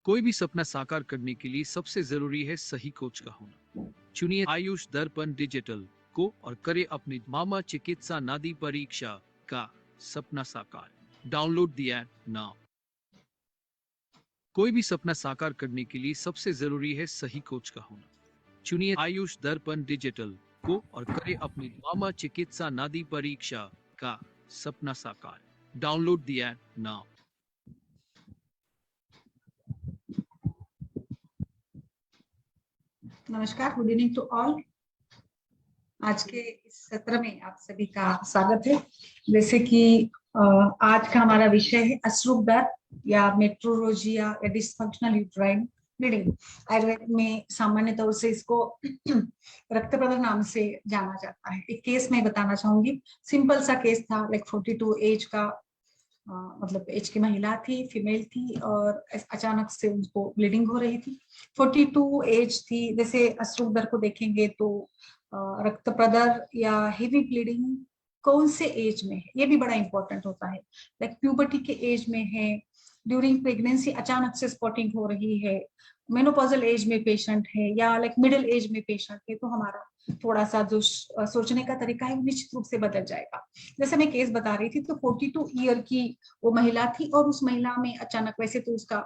कोई भी सपना साकार करने के लिए सबसे जरूरी है सही कोच का होना। चुनिए आयुष दर्पण डिजिटल को और करे अपनी मामा चिकित्सा नादी परीक्षा का सपना साकार। Download the app now. कोई भी सपना साकार करने के लिए सबसे जरूरी है सही कोच का होना। चुनिए आयुष दर्पण डिजिटल को और करे अपनी मामा चिकित्सा नादी परीक्षा का सपना साकार। Download the app now. नमस्कार, गुड इवनिंग टू ऑल। आज के इस सत्र में आप सभी का स्वागत है। जैसे कि आज का हमारा विषय है अश्रु दर या मेट्रोलॉजिया या डिसफंक्शनल यूट्राइन ब्लीडिंग। आयुर्वेद में सामान्य तौर से इसको रक्त प्रदर नाम से जाना जाता है। एक केस मैं बताना चाहूंगी। सिंपल सा केस था, लाइक 42 एज का मतलब एज की महिला थी, फीमेल थी और अचानक से उनको ब्लीडिंग हो रही थी। 42 एज थी। जैसे अश्रु दर को देखेंगे तो रक्त प्रदर या हेवी ब्लीडिंग कौन से एज में है ये भी बड़ा इंपॉर्टेंट होता है। लाइक प्यूबर्टी के एज में है, ड्यूरिंग प्रेगनेंसी अचानक से स्पॉटिंग हो रही है, मेनोपॉजल एज में पेशेंट है या लाइक मिडिल एज में पेशेंट है, तो हमारा थोड़ा सा जो सोचने का तरीका है वो निश्चित रूप से बदल जाएगा। जैसे मैं केस बता रही थी तो 42 ईयर की वो महिला थी और उस महिला में अचानक, वैसे तो उसका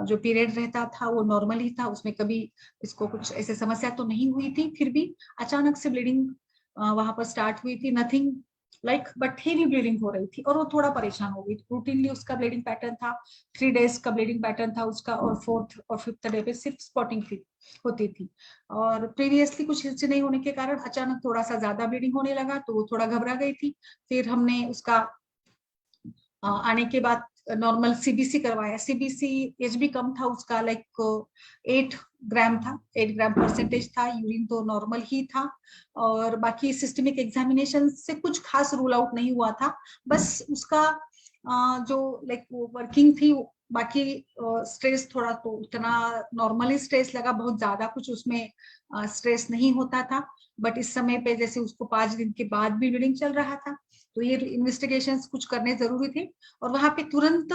जो पीरियड रहता था वो नॉर्मल ही था, उसमें कभी इसको कुछ ऐसे समस्या तो नहीं हुई थी, फिर भी अचानक से ब्लीडिंग वहां पर स्टार्ट हुई थी। Nothing like but heavy bleeding हो रही थी और वो थोड़ा परेशान हो गई। रूटीनली उसका ब्लीडिंग पैटर्न था, 3 डेज का ब्लीडिंग पैटर्न था उसका और 4th और 5th डे पे सिर्फ स्पॉटिंग होती थी और प्रीवियसली कुछ हिस्ट्री नहीं होने के कारण अचानक थोड़ा सा ज्यादा ब्लीडिंग होने लगा तो वो थोड़ा घबरा गई थी। फिर हमने उसका आने के बाद नॉर्मल सीबीसी करवाया। सीबीसी एच भी कम था उसका, लाइक 8 ग्राम था, 8 ग्राम परसेंटेज था। यूरिन तो नॉर्मल ही था और बाकी सिस्टमिक एग्जामिनेशन से कुछ खास रूल आउट नहीं हुआ था। बस उसका जो लाइक वो वर्किंग थी, बाकी स्ट्रेस थोड़ा तो उतना नॉर्मली स्ट्रेस लगा, बहुत ज्यादा कुछ उसमें स्ट्रेस नहीं होता था। बट इस समय पे जैसे उसको 5 दिन के बाद भी ब्लीडिंग चल रहा था तो ये इन्वेस्टिगेशंस कुछ करने जरूरी थे। और वहां पे तुरंत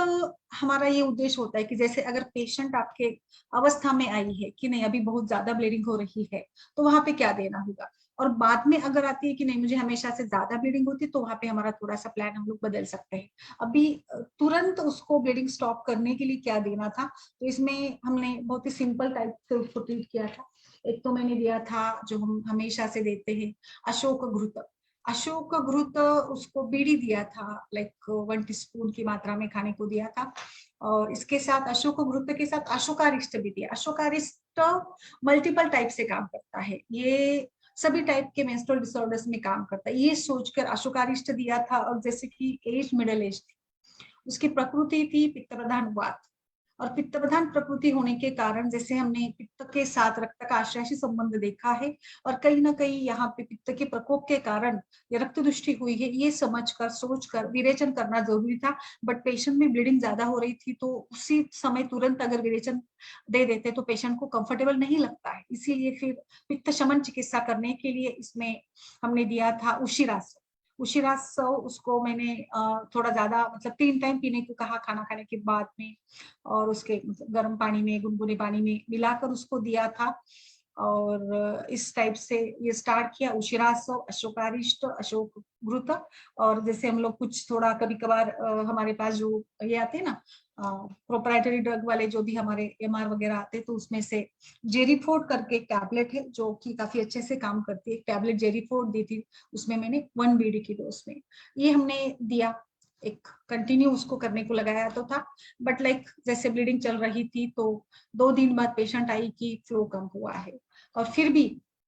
हमारा ये उद्देश्य होता है कि जैसे अगर पेशेंट आपके अवस्था में आई है कि नहीं अभी बहुत ज्यादा ब्लीडिंग हो रही है तो वहां पे क्या देना होगा, और बाद में अगर आती है कि नहीं मुझे हमेशा से ज्यादा ब्लीडिंग होती है तो वहां पे हमारा थोड़ा सा प्लान हम लोग बदल सकते हैं। अभी तुरंत उसको ब्लीडिंग स्टॉप करने के लिए क्या देना था, तो इसमें हमने बहुत ही सिंपल टाइप से उसको ट्रीट किया था। एक तो मैंने दिया था जो हम हमेशा से देते हैं, अशोक घृत। अशोक घृत उसको बीड़ी दिया था, लाइक 1 टीस्पून की मात्रा में खाने को दिया था। और इसके साथ अशोक घृत के साथ अशोकारिष्ट भी दिया। अशोकारिष्ट मल्टीपल टाइप से काम करता है, ये सभी टाइप के मेंस्ट्रुअल डिसऑर्डर्स में काम करता है, ये सोचकर अशोकारिष्ट दिया था। और जैसे कि एज मिडिल एज थी, उसकी प्रकृति थी पित्त प्रधान वात, और पित्त प्रधान प्रकृति होने के कारण जैसे हमने पित्त के साथ रक्त का आश्लेषी संबंध देखा है और कहीं ना कहीं यहाँ पे पित्त के प्रकोप के कारण ये रक्त दुष्टि हुई है, ये समझकर सोचकर विरेचन करना जरूरी था। बट पेशेंट में ब्लीडिंग ज्यादा हो रही थी तो उसी समय तुरंत अगर विरेचन दे देते तो पेशेंट को कंफर्टेबल नहीं लगता है, इसीलिए फिर पित्त शमन चिकित्सा करने के लिए इसमें हमने दिया था उशिरास। उशिरास उसको मैंने थोड़ा ज्यादा मतलब 3 टाइम पीने को कहा खाना खाने के बाद में, और उसके गर्म पानी में गुनगुने पानी में मिलाकर उसको दिया था। और इस टाइप से ये स्टार्ट किया, उशिरासव, अशोकारिष्ट, अशोक घृत। और जैसे हम लोग कुछ थोड़ा कभी कभार हमारे पास जो ये आते हैं ना प्रोप्राइटरी ड्रग वाले जो भी हमारे एमआर वगैरह आते हैं तो उसमें से जेरीफोर्ड करके एक टैबलेट है जो कि काफी अच्छे से काम करती है। एक टैबलेट जेरीफोर्ड दी थी, उसमें मैंने 1 बीडी की डोज में ये हमने दिया। एक कंटिन्यू उसको करने को लगाया तो था, बट लाइक जैसे ब्लीडिंग चल रही थी तो 2 दिन बाद पेशेंट आई कि फ्लो कम हुआ है, और फिर भी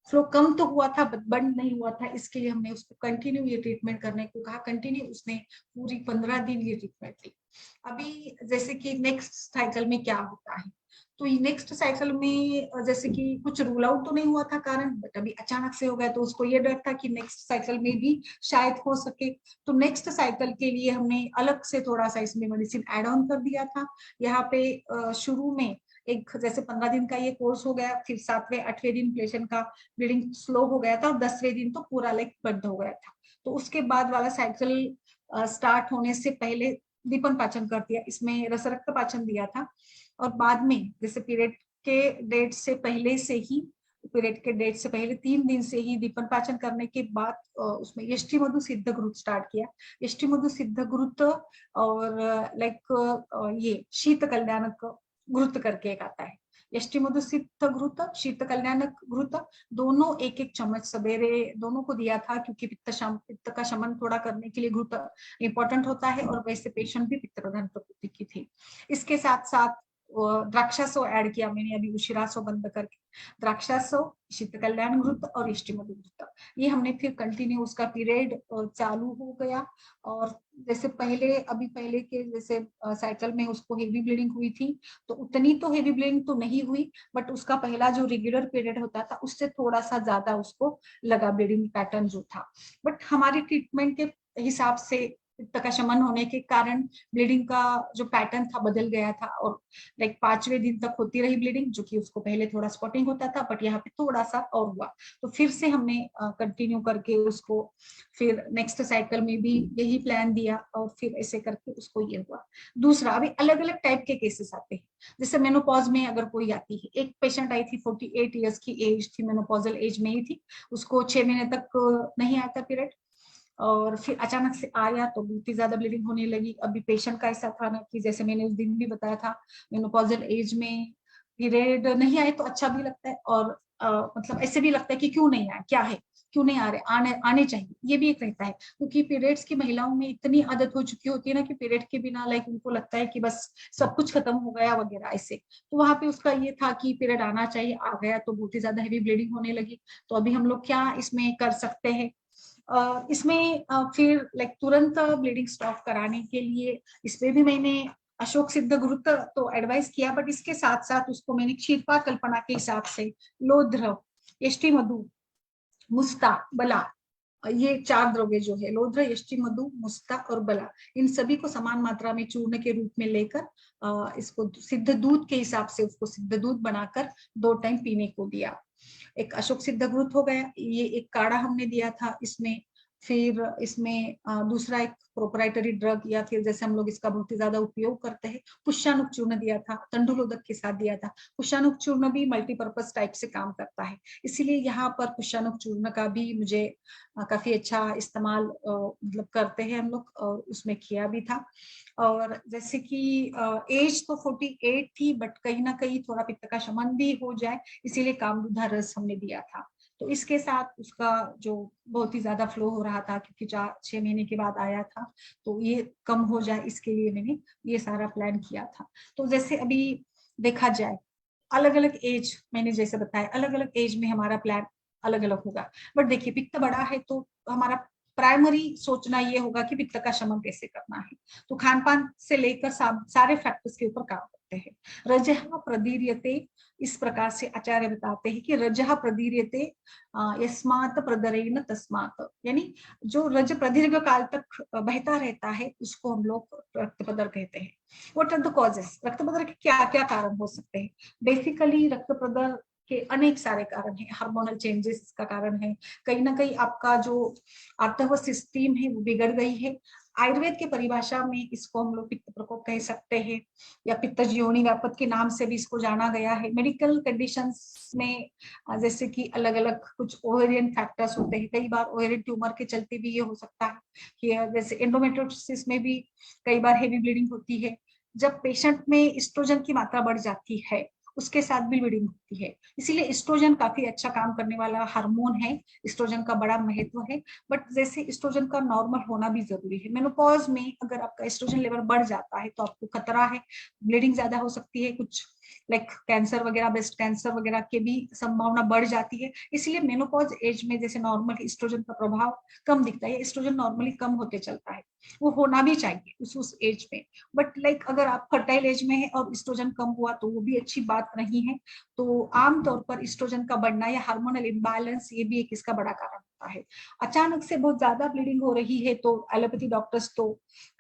फ्लो कम तो हुआ था बंद नहीं हुआ था, इसके लिए हमने उसको कंटिन्यू ये ट्रीटमेंट करने को कहा। कंटिन्यू उसने पूरी 15 दिन ये ट्रीटमेंट ली। अभी जैसे कि नेक्स्ट साइकिल में क्या होता है, तो नेक्स्ट साइकिल में जैसे कि कुछ रूल आउट तो नहीं हुआ था कारण, बट अभी अचानक से हो गया तो उसको ये डर था कि नेक्स्ट साइकिल में भी शायद हो सके। तो नेक्स्ट साइकिल के लिए हमने अलग से थोड़ा सा इसमें मेडिसिन एड ऑन कर दिया था। यहाँ पे शुरू में एक जैसे 15 दिन का ये कोर्स हो गया, फिर 7वें 8वें दिन पेशेंट का ब्लीडिंग स्लो हो गया था और 10वें दिन तो पूरा लाइक बंद हो गया था। तो उसके बाद वाला साइकिल स्टार्ट होने से पहले दीपन पाचन कर दिया, इसमें रसरक्त पाचन दिया था। और बाद में जैसे पीरियड के डेट से पहले से ही, पीरियड के डेट से पहले 3 दिन से ही दीपन पाचन करने के बाद उसमें यष्टि मधु सिद्ध घृत स्टार्ट किया। यष्टि मधु सिद्ध घृत और लाइक ये शीत कल्याणक घृत करके एक आता है। यष्टि मधु सिद्ध घृत, शीत कल्याणक घृत, दोनों एक एक चम्मच सवेरे दोनों को दिया था, क्योंकि पित्त का शमन थोड़ा करने के लिए घृत इंपॉर्टेंट होता है, और वैसे पेशेंट भी पित्त प्रधान प्रकृति की थी। इसके साथ साथ द्राक्षासो ऐड किया मैंने अभी उशिरासो बंद करके। द्राक्षासो, शीत कल्याण घृत और यष्टि मधु घृत, ये हमने फिर कंटिन्यू, उसका पीरियड चालू हो गया। और जैसे पहले, अभी पहले के जैसे साइकिल में उसको हेवी ब्लीडिंग हुई थी, तो उतनी तो हेवी ब्लीडिंग तो नहीं हुई, बट उसका पहला जो रेगुलर पीरियड होता था उससे थोड़ा सा ज्यादा उसको लगा ब्लीडिंग पैटर्न जो था। बट हमारी ट्रीटमेंट के हिसाब से पित्त का शमन होने के कारण ब्लीडिंग का जो पैटर्न था बदल गया था, और लाइक 5वें दिन तक होती रही ब्लीडिंग, जो कि उसको पहले थोड़ा स्पॉटिंग होता था, बट यहाँ पे थोड़ा सा और हुआ। तो फिर से हमने कंटिन्यू करके उसको फिर नेक्स्ट साइकिल में भी यही प्लान दिया, और फिर ऐसे करके उसको ये हुआ। दूसरा, अभी अलग अलग टाइप के केसेस आते हैं। जैसे मेनोपॉज में अगर कोई आती है, एक पेशेंट आई थी 48 ईयर्स की एज थी, मेनोपॉजल एज में ही थी, उसको 6 महीने तक नहीं आया था पीरियड, और फिर अचानक से आया तो बहुत ही ज्यादा ब्लीडिंग होने लगी। अभी पेशेंट का ऐसा था ना कि जैसे मैंने उस दिन भी बताया था, मेनोपॉजल एज में पीरियड नहीं आए तो अच्छा भी लगता है, और मतलब ऐसे भी लगता है कि क्यों नहीं आए, क्या है, क्यों नहीं आ रहे, आने चाहिए, ये भी एक रहता है। क्योंकि पीरियड्स की महिलाओं में इतनी आदत हो चुकी होती है ना कि पीरियड के बिना लाइक उनको लगता है कि बस सब कुछ खत्म हो गया वगैरह ऐसे। तो वहां पे उसका ये था कि पीरियड आना चाहिए, आ गया तो बहुत ही ज्यादा हेवी ब्लीडिंग होने लगी। तो अभी हम लोग क्या इसमें कर सकते हैं, इसमें फिर लाइक तुरंत ब्लीडिंग स्टॉप कराने के लिए इसमें भी मैंने अशोक सिद्ध घृत तो एडवाइस किया, बट इसके साथ साथ उसको मैंने क्षीरपा कल्पना के हिसाब से लोध्र, यष्टि मधु, मुस्ता, बला, ये 4 द्रव्य जो है लोध्र, यष्टि मधु, मुस्ता और बला, इन सभी को समान मात्रा में चूर्ण के रूप में लेकर इसको सिद्ध दूध के हिसाब से उसको सिद्ध दूध बनाकर 2 टाइम पीने को दिया। एक अशोक सिद्ध घृत हो गया, ये एक काढ़ा हमने दिया था इसमें। फिर इसमें दूसरा एक प्रोपराइटरी ड्रग, या फिर जैसे हम लोग इसका बहुत ही ज्यादा उपयोग करते हैं, पुष्यानुक चूर्ण दिया था, तंडुलोदक के साथ दिया था। पुष्यानुक चूर्ण भी मल्टीपर्पज टाइप से काम करता है, इसीलिए यहाँ पर पुष्यानुक चूर्ण का भी मुझे काफी अच्छा इस्तेमाल मतलब करते हैं हम लोग, और उसमें किया भी था। और जैसे कि एज तो 48 थी, बट कहीं ना कहीं थोड़ा पित्त का शमन भी हो जाए, इसीलिए कामरूधा रस हमने दिया था। तो इसके साथ उसका जो बहुत ही ज्यादा फ्लो हो रहा था, क्योंकि 4-6 महीने के बाद आया था, तो ये कम हो जाए इसके लिए मैंने ये सारा प्लान किया था। तो जैसे अभी देखा जाए, अलग अलग एज, मैंने जैसे बताया अलग अलग एज में हमारा प्लान अलग अलग होगा। बट देखिए, पित्त बड़ा है तो हमारा प्राइमरी सोचना ये होगा कि पित्त का शमन कैसे करना है। तो खान पान से लेकर सारे फैक्टर्स के ऊपर काम करते हैं। रजः प्रदीर्यते, इस प्रकार से आचार्य बताते हैं कि रजः प्रदीर्यते यस्मात् प्रदरेण तस्मात्, यानी जो रज प्रदीर्घ काल तक बहता रहता है उसको हम लोग रक्तपदर कहते हैं। व्हाट आर द कॉजेस, रक्तपदर के क्या क्या कारण हो सकते हैं? बेसिकली रक्तपदर के अनेक सारे कारण हैं। हार्मोनल चेंजेस का कारण है, कहीं ना कहीं आपका जो आर्तव सिस्टम है वो बिगड़ गई है। आयुर्वेद के परिभाषा में इसको हम लोग पित्त प्रकोप कह सकते हैं, या पित्त योनि व्यापत के नाम से भी इसको जाना गया है। मेडिकल कंडीशंस में जैसे कि अलग अलग कुछ ओवेरियन फैक्टर्स होते हैं, कई बार ओवेरियन ट्यूमर के चलते भी ये हो सकता है कि जैसे एंडोमेट्रियोसिस में भी कई बार हेवी ब्लीडिंग होती है। जब पेशेंट में एस्ट्रोजन की मात्रा बढ़ जाती है उसके साथ भी ब्लीडिंग होती है। इसीलिए एस्ट्रोजन काफी अच्छा काम करने वाला हार्मोन है, एस्ट्रोजन का बड़ा महत्व है। बट जैसे एस्ट्रोजन का नॉर्मल होना भी जरूरी है। मेनोपॉज में अगर आपका एस्ट्रोजन लेवल बढ़ जाता है तो आपको खतरा है, ब्लीडिंग ज्यादा हो सकती है, कुछ लाइक कैंसर वगैरह, ब्रेस्ट कैंसर वगैरह के भी संभावना बढ़ जाती है। इसलिए मेनोपॉज एज में जैसे नॉर्मल एस्ट्रोजन का प्रभाव कम दिखता है, एस्ट्रोजन नॉर्मली कम होते चलता है, वो होना भी चाहिए उस एज में। बट लाइक अगर आप फर्टाइल एज में है और एस्ट्रोजन कम हुआ तो वो भी अच्छी बात नहीं है। तो आमतौर पर एस्ट्रोजन का बढ़ना या हार्मोनल इम्बैलेंस, ये भी एक इसका बड़ा कारण होता है। अचानक से बहुत ज्यादा ब्लीडिंग हो रही है तो एलोपैथी डॉक्टर्स तो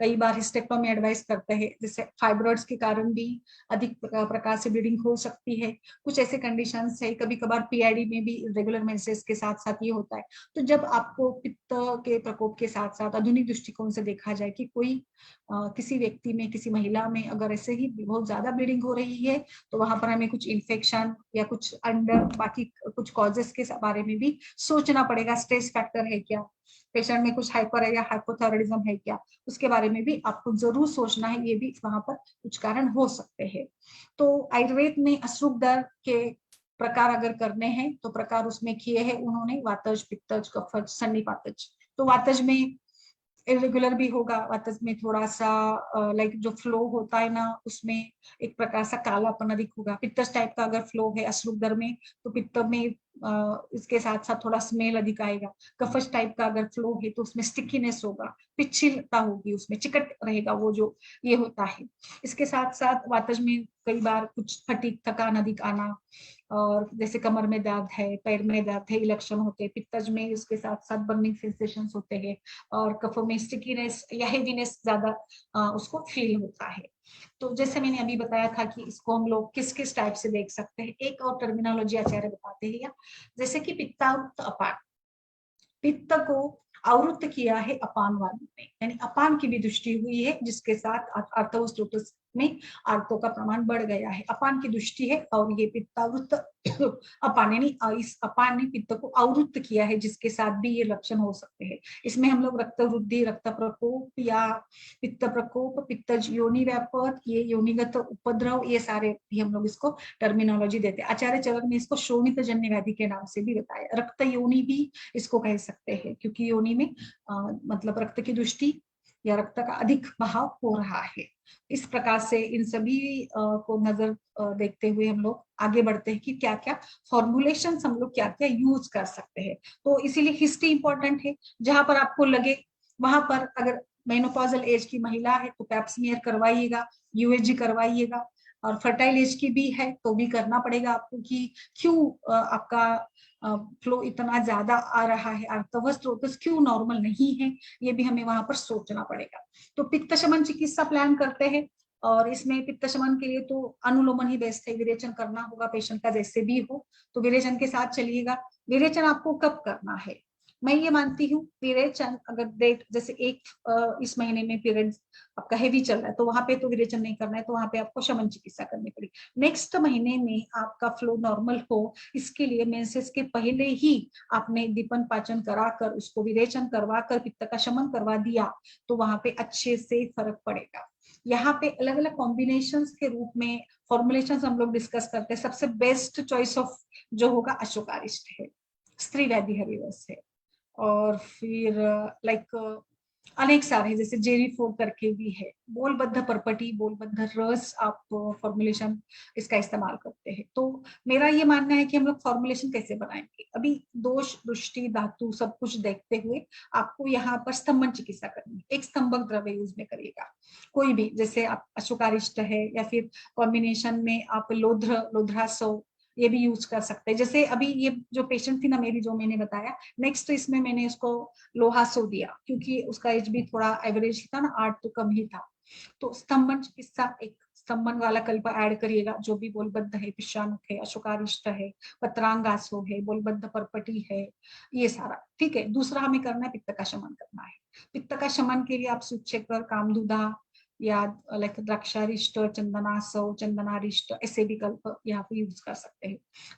कई बार हिस्टेक्टोमी एडवाइस करते हैं, जैसे फाइब्रॉइड्स के कारण भी अधिक प्रकार से ब्लीडिंग हो सकती है। कुछ ऐसे कंडीशंस है, कभी कभार पीआईडी में भी रेगुलर मेंसेस के साथ साथ ये होता है। तो जब आपको पित्त के प्रकोप के साथ साथ आधुनिक दृष्टिकोण से देखा जाए कि कोई किसी व्यक्ति में, किसी महिला में अगर ऐसे ही बहुत ज्यादा ब्लीडिंग हो रही है, तो वहां पर हमें कुछ इन्फेक्शन या कुछ अंडर बाकी कुछ कॉजेस के बारे में भी सोचना पड़ेगा। स्ट्रेस फैक्टर है क्या, पेशेंट में कुछ हाइपर है या हाइपोथायराइडिज्म है क्या, उसके बारे में भी आपको जरूर सोचना है। ये भी वहां पर कुछ कारण हो सकते हैं। तो आयुर्वेद में अश्रुक दर के प्रकार अगर करने हैं तो प्रकार उसमें किए हैं उन्होंने, वातज, पित्तज, कफज, सन्निपातज। तो वातज में इरेगुलर भी होगा, वातज में थोड़ा सा लाइक जो फ्लो होता है ना, उसमें एक प्रकार सा कालापन अधिक होगा। पित्तज टाइप का अगर फ्लो है अश्रुक दर में, तो पित्त में इसके साथ साथ थोड़ा स्मेल अधिक आएगा। कफज टाइप का अगर फ्लो है तो उसमें स्टिकीनेस होगा, पिच्छिलता होगी, उसमें चिकट रहेगा वो जो ये होता है। इसके साथ साथ वातज में कई बार कुछ फटीग, थकान अधिक आना, और जैसे कमर में दर्द है, पैर में दर्द है, इलेक्शन होते हैं। पित्तज में इसके साथ साथ बर्निंग सेंसेशन होते हैं, और कफ में स्टिकीनेस या हेवीनेस ज्यादा उसको फील होता है। तो जैसे मैंने अभी बताया था कि इसको हम लोग किस किस टाइप से देख सकते हैं, एक और टर्मिनोलॉजी आचार्य बताते हैं, या जैसे कि पित्तावृत्त अपान। पित्त को आवृत्त किया है अपान वायु ने, यानी अपान की भी दृष्टि हुई है, जिसके साथ आर्थोस्टोटस में आर्थो का प्रमाण बढ़ गया है। अपान की दृष्टि है, और ये पित्तावृत्त अपान, यानी इस अपान ने पित्त को आवृत्त किया है, जिसके साथ भी ये लक्षण हो सकते हैं। इसमें हम लोग रक्त वृद्धि, रक्त प्रकोप या पित्त प्रकोप, पित्तज योनि व्यापक, ये योनिगत उपद्रव, ये सारे भी हम लोग इसको टर्मिनोलॉजी देते हैं। आचार्य चरक ने इसको शोणित जन्य व्याधि के नाम से भी बताया। रक्त योनि भी इसको कह सकते हैं, क्योंकि योनि में मतलब रक्त की दृष्टि या रक्त का अधिक बहाव हो रहा है। इस प्रकार से इन सभी को नजर देखते हुए हम लोग आगे बढ़ते हैं कि क्या क्या फॉर्मुलेशन हम लोग क्या क्या यूज कर सकते हैं। तो इसीलिए हिस्ट्री इंपॉर्टेंट है। जहां पर आपको लगे वहां पर, अगर मेनोपॉजल एज की महिला है तो पैप्समियर करवाइएगा, यूएसजी करवाइएगा, और फर्टाइल एज की भी है तो भी करना पड़ेगा आपको कि क्यों आपका फ्लो इतना ज्यादा आ रहा है, आर्थवस स्रोतस क्यों नॉर्मल नहीं है, ये भी हमें वहां पर सोचना पड़ेगा। तो पित्त शमन चिकित्सा प्लान करते हैं, और इसमें पित्त शमन के लिए तो अनुलोमन ही बेस्ट है। विरेचन करना होगा पेशेंट का जैसे भी हो, तो विरेचन के साथ चलिएगा। विरेचन आपको कब करना है, मैं ये मानती हूँ विरेचन अगर डेट जैसे इस महीने में पीरियड आपका हेवी चल रहा है तो वहां पे तो विरेचन नहीं करना है, तो वहां पे आपको शमन चिकित्सा करनी पड़ेगी। नेक्स्ट महीने में आपका फ्लो नॉर्मल हो, इसके लिए मेंसेस के पहले ही आपने दीपन पाचन कराकर उसको विरेचन करवाकर पित्त का शमन करवा दिया, तो वहां पे अच्छे से फर्क पड़ेगा। यहाँ पे अलग अलग कॉम्बिनेशन के रूप में फॉर्मुलेशन हम लोग डिस्कस करते हैं। सबसे बेस्ट चॉइस ऑफ जो होगा अशोकारिष्ट है, स्त्री वैधि हरिवस है, और फिर लाइक अनेक सारे हैं, जैसे जेरी फोर करके भी है। बोलबद्ध परपटी, बोलबद्ध रस आप फॉर्मुलेशन इसका इस्तेमाल करते हैं। तो मेरा ये मानना है कि हम लोग फॉर्मुलेशन कैसे बनाएंगे, अभी दोष, दृष्टि, धातु सब कुछ देखते हुए आपको यहाँ पर स्तंभन चिकित्सा करनी है। एक स्तंभक द्रव्य यूज में करिएगा कोई भी, जैसे आप अशोकारिष्ट है, या फिर कॉम्बिनेशन में आप लोध्रासव ये भी यूज कर सकते हैं। जैसे अभी ये जो पेशेंट थी ना मेरी, जो मैंने बताया, नेक्स्ट इसमें मैंने इसको लोहा सो दिया, क्योंकि उसका एज भी थोड़ा एवरेज था ना, 8 तो कम ही था। तो स्तंभन चिकित्सा, एक स्तंभन वाला कल्प ऐड करिएगा, जो भी बोलबद्ध है, पिशानुक है, अशोकारिष्ट है, पत्रांगासो है, बोलबद्ध परपटी है, ये सारा ठीक है। दूसरा हमें करना है, पित्त का शमन करना है। पित्त का शमन के लिए आप सूचेकर, कामधुधा या लाइक द्राक्षारिष्ट, चंदनासव, चंदनारिष्ट, ऐसे विकल्प यहाँ पे यूज कर सकते हैं।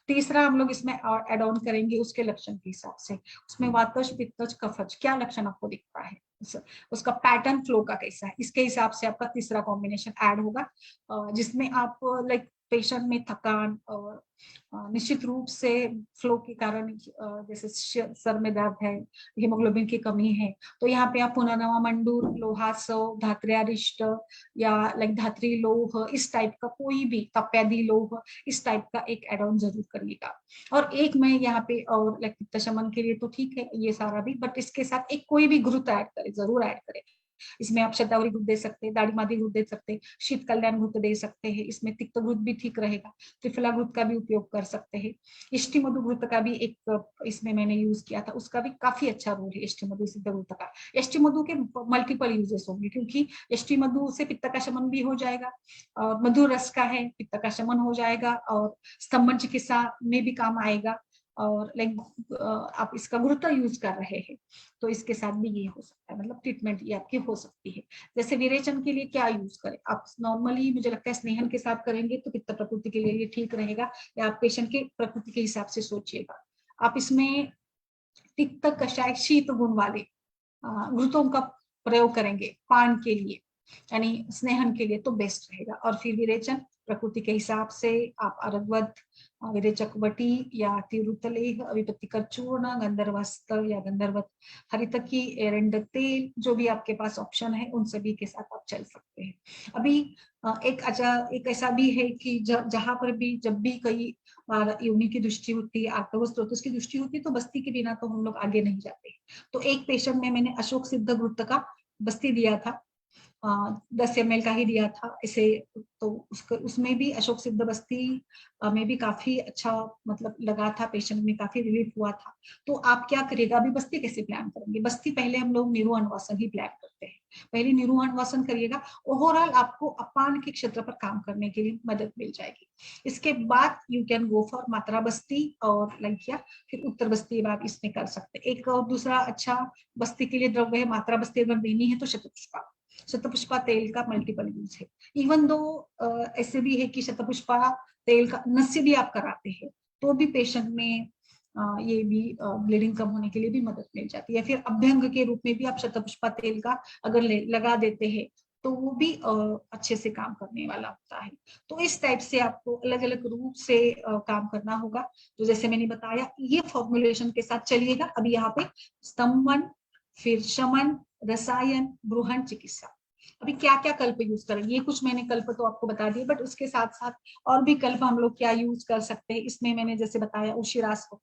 तीसरा हम लोग इसमें एड ऑन करेंगे उसके लक्षण के हिसाब से, उसमें वातज, पित्तज, कफज क्या लक्षण आपको दिख रहा है, उसका पैटर्न फ्लो का कैसा है, इसके हिसाब से आपका तीसरा कॉम्बिनेशन ऐड होगा, जिसमें आप लाइक पेशेंट में थकान और निश्चित रूप से फ्लो के कारण जैसे सर में दर्द है, हीमोग्लोबिन की कमी है, तो यहाँ पे आप पुनर्नवा मंडूर, लोहासव, धात्र्यारिष्ट या लाइक धात्री लोह, इस टाइप का कोई भी तप्यादि लोह, इस टाइप का एक एड ऑन जरूर करिएगा। और एक मैं यहाँ पे और लाइक पित्त शमन के लिए तो ठीक है ये सारा भी, बट इसके साथ एक कोई भी घृत ऐड करें, जरूर ऐड करें। इसमें आप शतावरी घृत दे सकते हैं, दाढ़ी घृत दे सकते हैं, शीत कल्याण घृत दे सकते हैं, इसमें तिक्त घृत भी ठीक रहेगा, त्रिफला घृत का भी उपयोग कर सकते हैं। इष्टि मधु घृत का भी एक इसमें मैंने यूज किया था, उसका भी काफी अच्छा रोल है इष्टि मधु सिद्ध घृत का। इष्टि मधु के मल्टीपल यूजेस होंगे, क्योंकि इष्टि मधु से पित्त का शमन भी हो जाएगा, और मधुर रस का है, पित्त का शमन हो जाएगा, और स्तंभन चिकित्सा में भी काम आएगा, और लाइक आप इसका घृत यूज कर रहे हैं तो इसके साथ भी ये हो सकता है, मतलब ट्रीटमेंट ये आपकी हो सकती है। जैसे विरेचन के लिए क्या यूज करें, आप नॉर्मली मुझे लगता है स्नेहन के साथ करेंगे तो पित्त प्रकृति के लिए ये ठीक रहेगा, या आप पेशेंट के प्रकृति के हिसाब से सोचिएगा। आप इसमें तिक्त कषाय शीत गुण वाले घृतों का प्रयोग करेंगे पान के लिए, यानी स्नेहन के लिए, तो बेस्ट रहेगा। और फिर विरेचन प्रकृति के हिसाब से आप अरगवत, विरेचक वटी या तिरुतलेह, विपत्तिकर चूर्ण, गंधर्वस्त्र या गंधर्वत हरितकी, एरंड तेल, जो भी आपके पास ऑप्शन है उन सभी के साथ आप चल सकते हैं। अभी एक ऐसा भी है कि जहां पर भी जब भी कई बार योनि की दृष्टि होती है, आर्तव स्रोत की दृष्टि होती है, तो बस्ती के बिना तो हम लोग आगे नहीं जाते। तो एक पेशेंट में मैंने अशोक सिद्ध घृत का बस्ती दिया था, 10 ml का ही दिया था इसे, तो उसमें भी अशोक सिद्ध बस्ती में भी काफी अच्छा मतलब लगा था, पेशेंट में काफी रिलीफ हुआ था। तो आप क्या करिएगा, अभी बस्ती कैसे प्लान करेंगे, बस्ती पहले हम लोग नीरू अनुवासन ही प्लान करते हैं, पहले नीरू अनुवासन करिएगा, ओवरऑल आपको अपान के क्षेत्र पर काम करने के लिए मदद मिल जाएगी। इसके बाद यू कैन गो फॉर मात्रा बस्ती और लंकिया, फिर उत्तर बस्ती आप इसमें कर सकते हैं। एक और दूसरा अच्छा बस्ती के लिए द्रव्य है, मात्रा बस्ती अगर देनी है तो शतपुष्पा, शतपुष्पा तेल का मल्टीपल यूज है। इवन दो ऐसे भी है कि शतपुष्पा तेल का नस्य भी आप कराते हैं तो भी पेशेंट में ये भी ब्लीडिंग कम होने के लिए भी मदद मिल जाती है। फिर अभ्यंग के रूप में भी आप शतपुष्पा तेल का अगर लगा देते हैं तो वो भी अच्छे से काम करने वाला होता है। तो इस टाइप से आपको अलग अलग रूप से काम करना होगा। तो जैसे मैंने बताया ये फॉर्मुलेशन के साथ चलिएगा। अभी यहाँ पे स्तंभन, फिर शमन, रसायन, ब्रूहण, चिकित्सा, अभी क्या क्या कल्प यूज करेंगे, ये कुछ मैंने कल्प तो आपको बता दिए, बट उसके साथ साथ और भी कल्प हम लोग क्या यूज कर सकते हैं। इसमें मैंने जैसे बताया उशिरासो,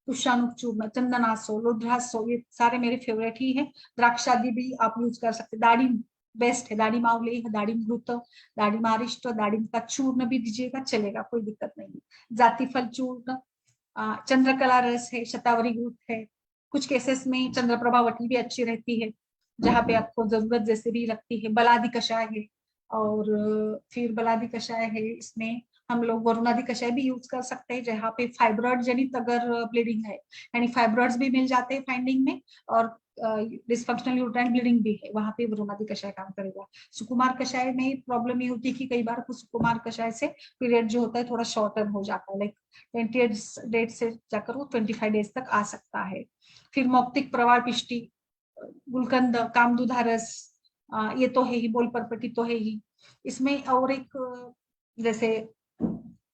तुषानुक चूर्ण, चंदनासो, रुद्रासो, ये सारे मेरे फेवरेट ही है। द्राक्षादि भी आप यूज कर सकते हैं। दाड़िम बेस्ट है, दाड़िम आवले, दाड़िम घृत, दाड़िम आरिष्ट, दाड़िम का चूर्ण भी दीजिएगा, चलेगा, कोई दिक्कत नहीं है। जाति फल चूर्ण, चंद्रकला रस है, शतावरी घृत है। कुछ केसेस में चंद्रप्रभा वटी भी अच्छी रहती है, जहाँ पे आपको जरूरत जैसे भी लगती है। बलादि कषाय है, और फिर बलादि कषाय है, इसमें हम लोग वरुणादि कषाय भी यूज कर सकते हैं, जहाँ पे फाइब्रॉइड जनित अगर ब्लीडिंग है, यानी फाइब्रॉइड्स भी मिल जाते हैं फाइंडिंग में, और डिसफंक्शनल यूट्राइन ब्लीडिंग भी है, वहां पे वरुणादि कषाय काम करेगा। सुकुमार कषाय में प्रॉब्लम ये होती है कि कई बार सुकुमार कषाय से पीरियड जो होता है थोड़ा शॉर्टन हो जाता है, लाइक 28 डेज से जाकर वो 25 डेज तक आ सकता है। फिर मौक्तिक प्रवाल पिष्टि, गुलकंद, कामदुधारस, ये तो है ही, बोल परपटी तो है ही। इसमें और एक जैसे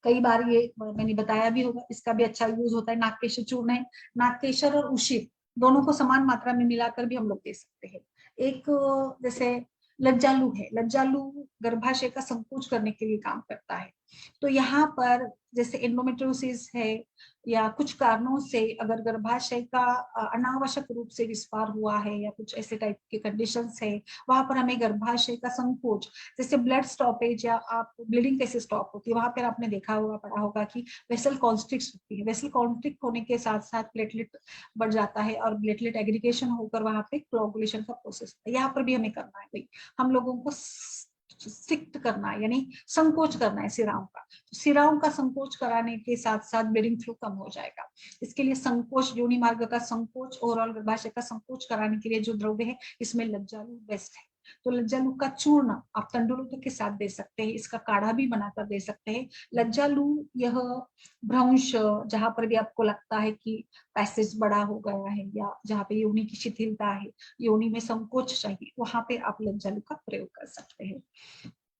कई बार ये मैंने बताया भी होगा, इसका भी अच्छा यूज होता है, नागकेशर चूर्ण है। नागकेशर और उशिर दोनों को समान मात्रा में मिलाकर भी हम लोग दे सकते हैं। एक जैसे लज्जालू है, लज्जालू गर्भाशय का संकोच करने के लिए काम करता है। तो यहाँ पर जैसे एंडोमेट्रियोसिस है या कुछ कारणों से अगर गर्भाशय का अनावश्यक रूप से विस्फार हुआ है या कुछ ऐसे टाइप के कंडीशंस है, वहां पर हमें गर्भाशय का संकोच, जैसे ब्लड स्टॉपेज या आप ब्लीडिंग कैसे स्टॉप होती है, वहां पर आपने देखा होगा, पढ़ा होगा कि वेसल कॉन्स्ट्रिक्ट होती है। वेसल कॉन्स्ट्रिक्ट होने के साथ साथ प्लेटलेट बढ़ जाता है और प्लेटलेट एग्रीगेशन होकर वहां पे कोआगुलेशन का प्रोसेस होता है। यहाँ पर भी हमें करना है भाई, हम लोगों को सिक्त करना है, यानी संकोच करना है सिराओं का। सिराओं का संकोच कराने के साथ साथ ब्लीडिंग फ्लो कम हो जाएगा। इसके लिए संकोच, योनि मार्ग का संकोच, ओवरऑल गर्भाशय का संकोच कराने के लिए जो द्रव्य है, इसमें लज्जालू बेस्ट है। तो लज्जालू का चूर्ण आप तंडुलों के साथ दे सकते हैं, इसका काढ़ा भी बनाकर दे सकते हैं। लज्जालू यह भ्रंश, जहां पर भी आपको लगता है कि पैसेज बड़ा हो गया है या जहाँ पे योनि की शिथिलता है, योनि में संकोच चाहिए, वहां पे आप लज्जालू का प्रयोग कर सकते हैं।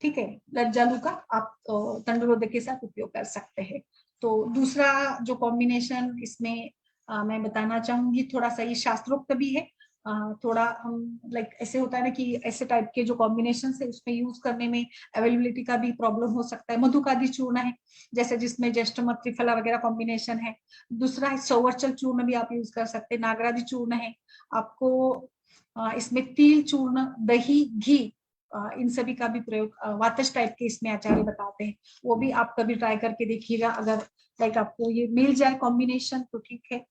ठीक है, लज्जालू का आप तंडुलों के साथ उपयोग कर सकते हैं। तो दूसरा जो कॉम्बिनेशन इसमें मैं बताना चाहूंगी, थोड़ा सा ये शास्त्रोक्त भी है, थोड़ा हम लाइक ऐसे होता है ना कि ऐसे टाइप के जो कॉम्बिनेशन है उसमें यूज करने में अवेलेबिलिटी का भी प्रॉब्लम हो सकता है। मधुकादि चूर्ण है, जैसे जिसमें ज्येष्ठमध, त्रिफला वगैरह कॉम्बिनेशन है। दूसरा है सौवर्चल चूर्ण भी आप यूज कर सकते हैं। नागरादि चूर्ण है, आपको इसमें तिल चूर्ण, दही, घी, इन सभी का भी प्रयोग, वातज टाइप के इसमें आचार्य बताते हैं, वो भी आप कभी ट्राई करके देखिएगा। अगर लाइक आपको ये मिल जाए कॉम्बिनेशन तो ठीक है।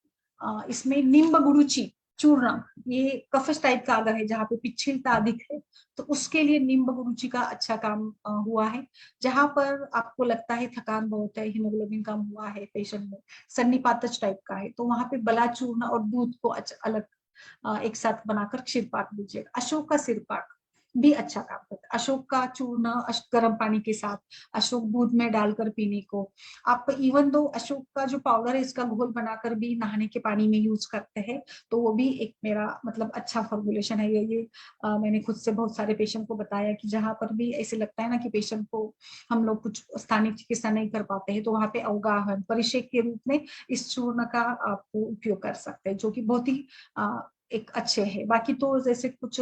इसमें निम्ब गुड़ुचि चूर्ण, ये कफज टाइप का अगर है जहाँ पे पिछिलता अधिक है तो उसके लिए निम्ब गुरुचि का अच्छा काम हुआ है। जहां पर आपको लगता है थकान बहुत है, हीमोग्लोबिन कम हुआ है पेशेंट में, सन्निपातज टाइप का है, तो वहां पे बला चूर्ण और दूध को अलग एक साथ बनाकर क्षीरपाक दीजिएगा। अशोक का सिरपाक भी अच्छा काम करता है। अशोक का चूर्ण गर्म पानी के साथ अशोक दूध में डालकर पीने को, आप इवन दो अशोक का जो पाउडर है इसका घोल बनाकर भी नहाने के पानी में यूज करते हैं, तो वो भी एक मेरा मतलब अच्छा फॉर्मुलेशन है। ये मैंने खुद से बहुत सारे पेशेंट को बताया कि जहां पर भी ऐसे लगता है ना कि पेशेंट को हम लोग कुछ स्थानीय चिकित्सा नहीं कर पाते हैं, तो वहां पे अवगाहन परिषेक के रूप में इस चूर्ण का आप उपयोग कर सकते हैं, जो कि बहुत ही एक अच्छे है। बाकी तो जैसे कुछ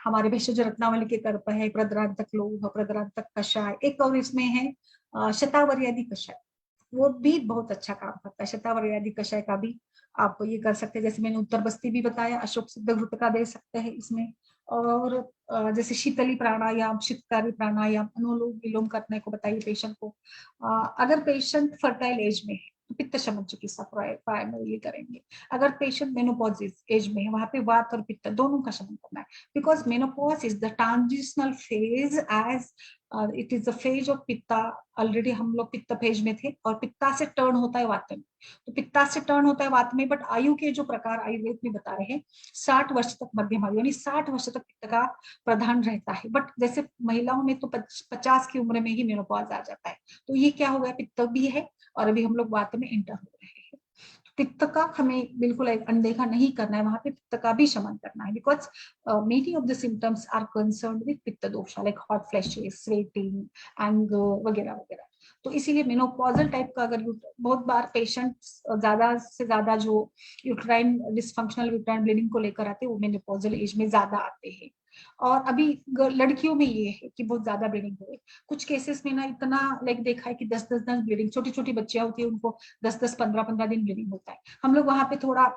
हमारे भेषज रत्नावली के तर्प है, प्रद्रांतक लोह, प्रद्रांतक कषाय, एक और इसमें है शतावरी कषाय, वो भी बहुत अच्छा काम करता है। शतावरी कषाय का भी आप ये कर सकते हैं। जैसे मैंने उत्तर बस्ती भी बताया, अशोक सिद्ध घृत का दे सकते हैं इसमें। और जैसे शीतली प्राणायाम, शीतकारी प्राणायाम, अनुलोम विलोम करने को बताइए पेशेंट को। अगर पेशेंट फर्टाइल एज में है तो पित्त शमन चिकित्सा प्राइमरीली करेंगे। अगर पेशेंट मेनोपॉज एज में है, वहां पे वात और पित्त दोनों का शमन करना है, because menopause is the transitional phase as it is the phase of pitta. Already हम लोग पित्त फेज में थे और पित्ता से टर्न होता है वात में, तो पित्ता से टर्न होता है वात में। बट आयु के जो प्रकार आयुर्वेद में बता रहे हैं, 60 वर्ष तक मध्यम आयु, यानी 60 वर्ष तक पित्त का प्रधान रहता है। बट जैसे महिलाओं में तो 50 की उम्र में ही मेनोपॉज आ जाता है, तो ये क्या हो गया, पित्त भी है और अभी हम लोग वात में एंटर हो रहे हैं। पित्त का हमें बिल्कुल अनदेखा नहीं करना है, वहां पे पित्त का भी शमन करना है, because many of the symptoms are concern with pitta dosha, like hot flashes, sweating, anger वगैरह वगैरह। तो इसीलिए मेनोपॉजल टाइप का अगर बहुत बार पेशेंट ज्यादा से ज्यादा जो यूट्राइन डिसफंक्शनल यूट्राइन ब्लीडिंग को लेकर आते हैं वो मेनोपॉजल एज में ज्यादा आते हैं। और अभी लड़कियों में ये है कि बहुत ज्यादा ब्लीडिंग हो रही है। कुछ केसेस में ना इतना लाइक देखा है कि 10-10 दिन ब्लीडिंग, छोटी छोटी बच्चियां होती है उनको 10-10, 15-15 दिन ब्लीडिंग होता है। हम लोग वहां पे थोड़ा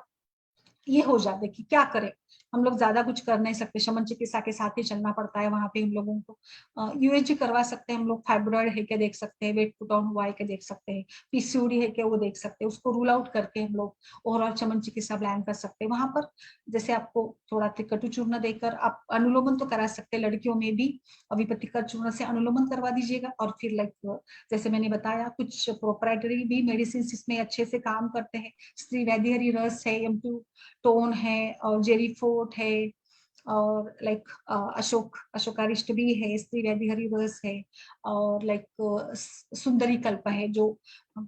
ये हो जाते कि क्या करें, हम लोग ज्यादा कुछ कर नहीं सकते, शमन चिकित्सा के साथ ही चलना पड़ता है। वहां पे हम लोगों को यूएसजी करवा सकते हैं, हम लोग फाइब्रॉइड है क्या देख सकते हैं, वेट पुट ऑन हुआ है क्या देख सकते हैं, पीसीओडी है क्या वो देख सकते हैं, उसको रूल आउट करके हम लोग ओवरऑल शमन चिकित्सा प्लान कर सकते हैं। वहां पर जैसे आपको थोड़ा त्रिकटु चूर्ण देकर आप अनुलोमन तो करा सकते हैं, लड़कियों में भी अभिपतिका चूर्ण से अनुलोमन करवा दीजिएगा। और फिर लाइक जैसे मैंने बताया कुछ प्रोप्राइटरी भी मेडिसिन इसमें अच्छे से काम करते हैं, श्री वैद्य हरि रस है, M2 टोन है, और जेरी फोर्ट है, और लाइक अशोकारिष्ट भी है, स्त्री वैद्य हरि रस है, और लाइक सुंदरी कल्प है जो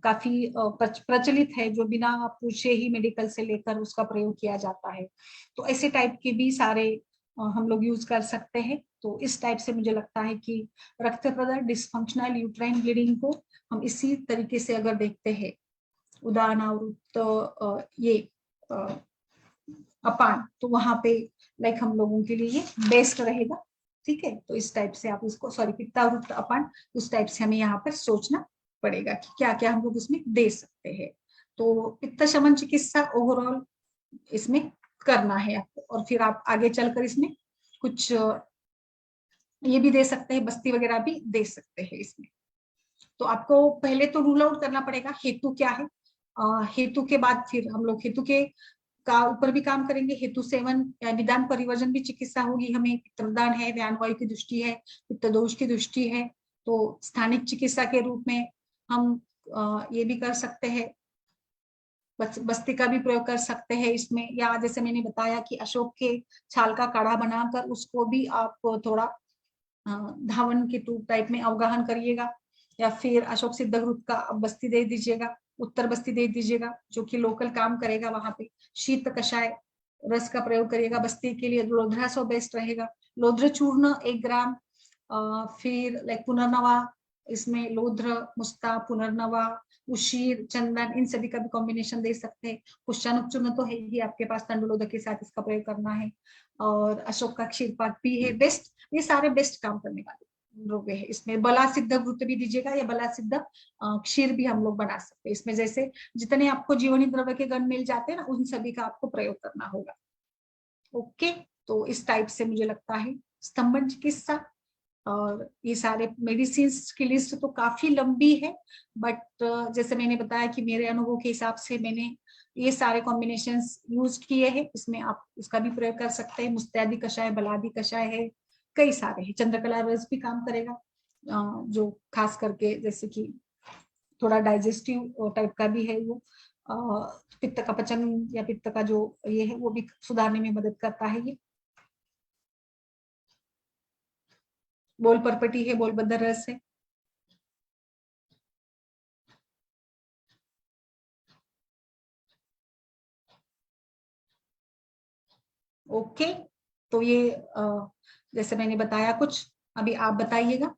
काफी प्रचलित है, जो बिना पूछे ही मेडिकल से लेकर उसका प्रयोग किया जाता है। तो ऐसे टाइप के भी सारे हम लोग यूज कर सकते हैं। तो इस टाइप से मुझे लगता है कि रक्त प्रदर डिसफंक्शनल यूट्राइन ब्लीडिंग को हम इसी तरीके से अगर देखते हैं, उदाहरणावृत ये अपान, तो वहां पे लाइक हम लोगों के लिए ये बेस्ट रहेगा। ठीक है, तो इस टाइप से आप इसको, सॉरी पित्तावृत अपान, उस टाइप से हमें यहाँ पर सोचना पड़ेगा कि क्या क्या हम लोग उसमें दे सकते हैं। तो पित्त शमन चिकित्सा ओवरऑल इसमें करना है आपको, और फिर आप आगे चलकर इसमें कुछ ये भी दे सकते हैं, बस्ती वगैरह भी दे सकते हैं इसमें। तो आपको पहले तो रूल आउट करना पड़ेगा हेतु क्या है। हेतु के बाद फिर हम लोग हेतु के का ऊपर भी काम करेंगे। हेतु सेवन या निदान परिवर्जन भी चिकित्सा होगी हमें, पित्तदान है, व्यानवायु की दृष्टि है, पित्त दोष की दृष्टि है, तो स्थानिक चिकित्सा के रूप में हम ये भी कर सकते हैं, बस्ती का भी प्रयोग कर सकते हैं इसमें। या जैसे मैंने बताया कि अशोक के छाल का काढ़ा बनाकर उसको भी आप थोड़ा धावन के टूब टाइप में अवगाहन करिएगा, या फिर अशोक सिद्ध घृत का बस्ती दे दीजिएगा, उत्तर बस्ती दे दीजिएगा, जो कि लोकल काम करेगा वहां पे। शीत कषाय रस का प्रयोग करिएगा बस्ती के लिए, लोध्रा सो बेस्ट रहेगा। लोध्र चूर्ण 1 ग्राम, फिर लाइक पुनर्नवा, इसमें लोध्र, मुस्ता, पुनर्नवा, उशीर, चंदन, इन सभी का भी कॉम्बिनेशन दे सकते हैं। पुष्चानुक चूर्ण तो है ही आपके पास, तंडुलोदक के साथ इसका प्रयोग करना है। और अशोक का क्षीरपाक भी है बेस्ट। ये सारे बेस्ट काम करने वाले लोग है। इसमें बला सिद्ध घृत भी दीजिएगा, या बला सिद्ध क्षीर भी हम लोग बना सकते हैं इसमें। जैसे जितने आपको जीवनी द्रव्य के गण मिल जाते हैं ना, उन सभी का आपको प्रयोग करना होगा। ओके, तो इस टाइप से मुझे लगता है स्तंभन चिकित्सा। और ये सारे मेडिसिन की लिस्ट तो काफी लंबी है, बट जैसे मैंने बताया कि मेरे अनुभव के हिसाब से मैंने ये सारे कॉम्बिनेशंस यूज किए हैं। इसमें आप इसका भी प्रयोग कर सकते हैं। मुस्तैदी कषाय, बलादी कषाय है, कई सारे हैं। चंद्रकला रस भी काम करेगा, जो खास करके जैसे कि थोड़ा डाइजेस्टिव टाइप का भी है वो, पित्त का पचन या पित्त का जो ये है वो भी सुधारने में मदद करता है। ये बोल परपटी है, बोल बद्दर रस है। ओके, तो ये जैसे मैंने बताया कुछ, अभी आप बताइएगा।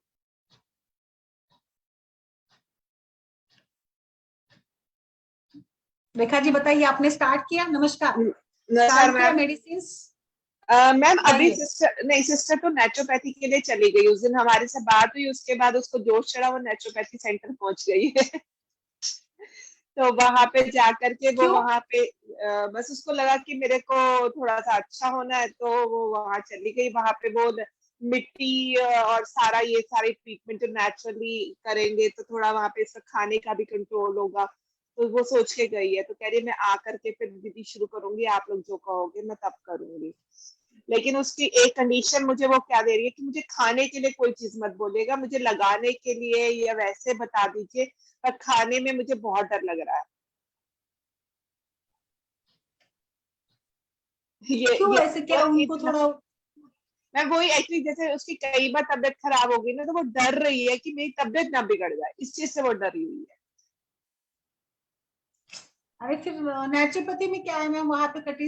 रेखा जी बताइए, आपने स्टार्ट किया? नमस्कार। नमस्कार स्टार्ट किया मैम। मेडिसिन? मैम अभी बताइए। सिस्टर तो नेचुरोपैथी के लिए चली गई। उस दिन हमारे से बात हुई, उसके बाद उसको जोश चढ़ा, वो नेचुरोपैथी सेंटर पहुंच गई है। तो वहां पे जाकर के वो क्यों? वहां पे बस उसको लगा कि मेरे को थोड़ा सा अच्छा होना है, तो वो वहां चली गई। वहां पे वो मिट्टी और सारा ये सारी ट्रीटमेंट जो नेचुरली करेंगे तो थोड़ा वहां पे इसका खाने का भी कंट्रोल होगा। तो वो सोच के गई है, तो कह रही है मैं आकर के फिर दीदी शुरू करूंगी, आप लोग जो कहोगे मैं तब करूंगी। लेकिन उसकी एक कंडीशन मुझे वो क्या दे रही है कि मुझे खाने के लिए कोई चीज मत बोलिएगा, मुझे लगाने के लिए या वैसे बता दीजिए, पर खाने में मुझे बहुत डर लग रहा है। क्यों ये ऐसे, क्या और उनको इतना थोड़ा? मैं वही एक्चुअली, जैसे उसकी कई बार तबियत खराब हो गई ना, तो वो डर रही है कि मेरी तबियत ना बिगड़ जाए, इस चीज से वो डरी हुई है। अरे फिर नेचुरोपैथी में क्या है मैम, वहां पे कटी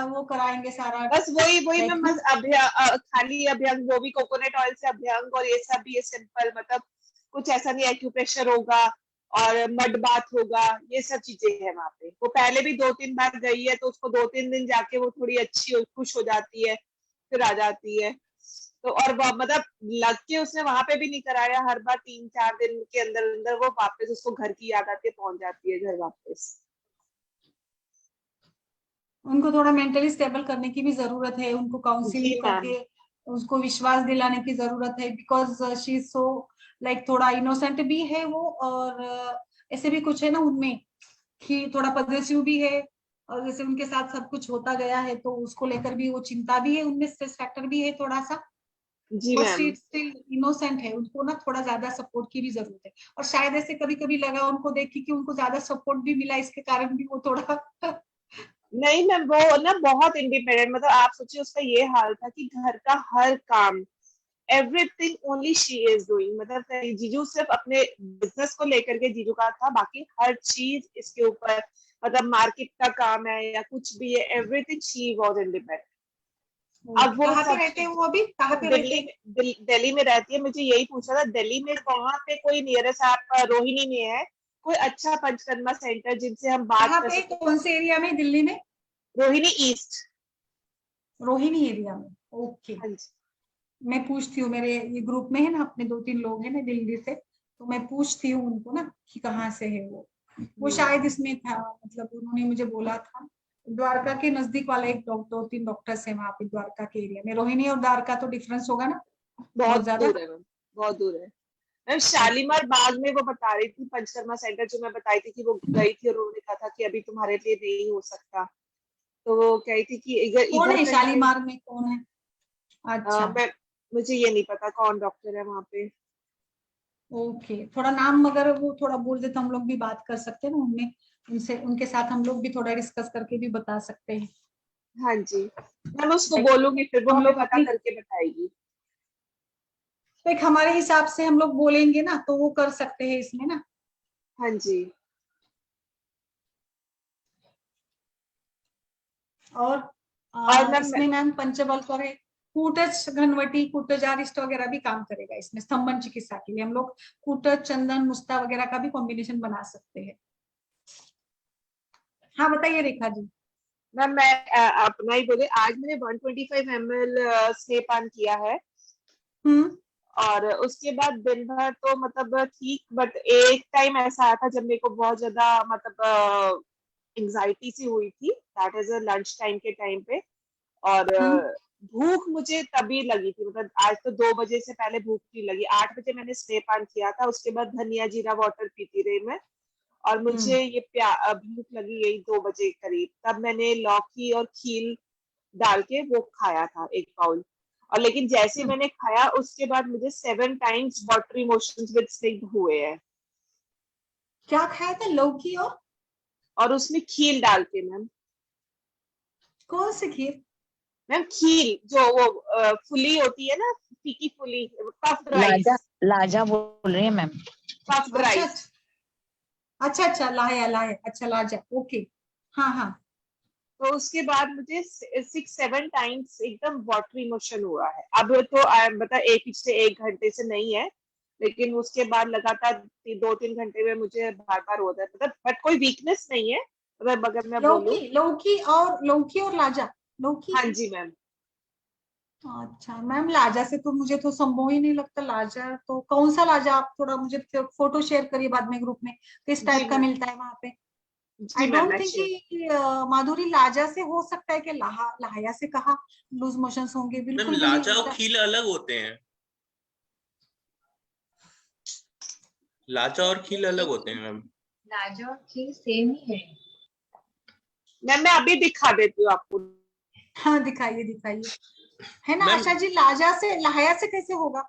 वो कराएंगे सारा, बस वही वही मैं लाइक ना। बस खाली अभ्यंग, वो भी कोकोनट ऑयल से अभ्यंग, और ये सब भी ये सिंपल, मतलब कुछ ऐसा नहीं, एक्यूप्रेशर होगा और मड बाथ होगा, ये सब चीजें हैं वहां पे। वो पहले भी 2-3 बार गई है, तो उसको 2-3 दिन जाके वो थोड़ी अच्छी खुश हो जाती है, फिर आ जाती है। तो और मतलब लग के उसने वहां पे भी नहीं कराया, हर बार 3-4 दिन के अंदर अंदर वो वापस उसको घर की याद आती है, पहुंच जाती है घर वापस। उनको थोड़ा मेंटली स्टेबल करने की भी जरूरत है, उनको जी काउंसलिंग मैम। करके उसको विश्वास दिलाने की जरूरत है, because she is so like थोड़ा इनोसेंट भी है वो, और ऐसे भी कुछ है ना उनमें कि थोड़ा पॉजिटिव भी है। और जैसे उनके साथ सब कुछ होता गया है तो उसको लेकर भी वो चिंता भी है, उनमें स्ट्रेस फैक्टर भी है थोड़ा सा। जी but she ma'am. Still innocent है, उनको ना थोड़ा ज्यादा सपोर्ट की भी जरूरत है। और शायद ऐसे कभी कभी लगा उनको देख के कि उनको ज्यादा सपोर्ट भी मिला, इसके कारण भी वो थोड़ा नहीं मैम, वो ना बहुत इंडिपेंडेंट, मतलब आप सोचिए उसका ये हाल था कि घर का हर काम, everything only she is doing. मतलब जीजू सिर्फ अपने बिजनेस को लेकर के जीजू का था, बाकी हर चीज इसके ऊपर, मतलब मार्केट का काम है या कुछ भी है, एवरीथिंग शी वाज इंडिपेंडेंट। अब वो कहाँ पे सब रहते हैं वो अभी, वो कहाँ पे रहते हैं? दिल्ली में रहती है। मुझे यही पूछा था, दिल्ली में कहाँ पे कोई नियरेस्ट, आप रोहिणी में है कोई अच्छा पंचकर्मा सेंटर जिनसे हम बात कहाँ कर पे, सकते कौन से एरिया में दिल्ली में? हैं? रोहिणी ईस्ट। रोहिणी एरिया में, ओके। हाँ जी। मैं पूछती हूँ, मेरे ये ग्रुप में है ना अपने 2-3 लोग हैं ना दिल्ली से, तो मैं पूछती हूँ उनको ना कि कहाँ से है वो शायद इसमें था, मतलब उन्होंने मुझे बोला था द्वारका के नजदीक वाला एक 2-3 डॉक्टर्स है वहां पे द्वारका के एरिया में। रोहिणी और द्वारका तो डिफरेंस होगा ना बहुत बहुत ज्यादा? दूर है मैम, बहुत दूर है मैम। शालीमार बाग में वो बता रही थी पंचकर्मा सेंटर, जो मैं बताई थी कि वो गई थी और उन्होंने कहा था कि अभी तुम्हारे लिए नहीं हो सकता। तो वो कही थी कि इधर कौन इधर है कहीं पे शालीमार में, कौन है? अच्छा, मैं मुझे ये नहीं पता कौन डॉक्टर है वहां पे। ओके। थोड़ा नाम अगर वो थोड़ा बोल दे तो हम लोग भी बात कर सकते हैं ना उनमें, उनसे उनके साथ हम लोग भी थोड़ा डिस्कस करके भी बता सकते हैं। हाँ जी, मैं उसको लाइक बोलूंगी, फिर वो हम हमें लोग पता अपनी, करके बताएगी। लाइक हमारे हिसाब से हम लोग बोलेंगे ना तो वो कर सकते हैं इसमें ना। हाँ जी। और और मैम इसमें मैम पंचबल पर है, कूटज घनवटी कूटजारिष्ट वगैरह भी काम करेगा इसमें स्तंभन चिकित्सा के लिए। हम लोग कूटज चंदन मुस्ता वगैरह का भी कॉम्बिनेशन बना सकते हैं। हाँ बताइए रेखा जी। मैम मैं अपना ही बोले, आज मैंने 125 ml स्नेपान किया है। हम्म। और उसके बाद दिन भर तो मतलब ठीक, बट एक टाइम ऐसा आया था जब मेरे को बहुत ज्यादा मतलब एंजाइटी सी हुई थी, दैट इज लंच टाइम के टाइम पे। और हम्म। भूख मुझे तभी लगी थी, मतलब आज तो 2 बजे से पहले भूख नहीं लगी। 8 बजे मैंने स्नेह पान किया था, उसके बाद धनिया जीरा वाटर पीती रही मैं, और मुझे ये भूख लगी यही 2 बजे करीब, तब मैंने लौकी और खील डाल के वो खाया था 1 बाउल। और लेकिन जैसे ही मैंने खाया उसके बाद मुझे 7 टाइम्स वाटरी मोशंस विद स्निग्ध हुए हैं। क्या खाया था? लौकी और उसमें खील डाल के मैम। कौन सी खीर? मैम खील जो वो फुली होती है ना, फीकी फुली, पफ्ड राइस। लाजा लाजा बोल रही है मैम। पफ्ड अच्छा राइस। अच्छा अच्छा, लाया लाया, अच्छा लाजा, ओके। हाँ हाँ। तो उसके बाद मुझे 6-7 टाइम्स एकदम वाटरी मोशन हुआ है। अब तो बता 1 से 1 घंटे से नहीं है, लेकिन उसके बाद लगातार 2-3 घंटे में मुझे बार बार होता है, मतलब बट कोई वीकनेस नहीं है, मतलब अगर मैं बोलूं। लौकी और लाजा। लौकी। हाँ जी मैम। अच्छा मैम, लाजा से तो मुझे तो संभव ही नहीं लगता। लाजा तो कौन सा लाजा? आप थोड़ा मुझे फोटो शेयर करिए बाद में ग्रुप में, किस जी टाइप का मैम। मिलता है वहां पे। जी आई मैम डोंट मैं थिंक श्योर। कि माधुरी लाजा से हो सकता है कि लाया से कहा लूज मोशंस होंगे, मैम बिल्कुल भी नहीं लाजा और लगता। खील अलग होते हैं। लाजा और खील अलग होते हैं मैम। लाजा और खीर सेम ही है। मैम मैं अभी दिखा देती हूँ आपको। हाँ दिखाइए दिखाइए। है ना मैम आशा जी, लाजा से लाया से कैसे होगा?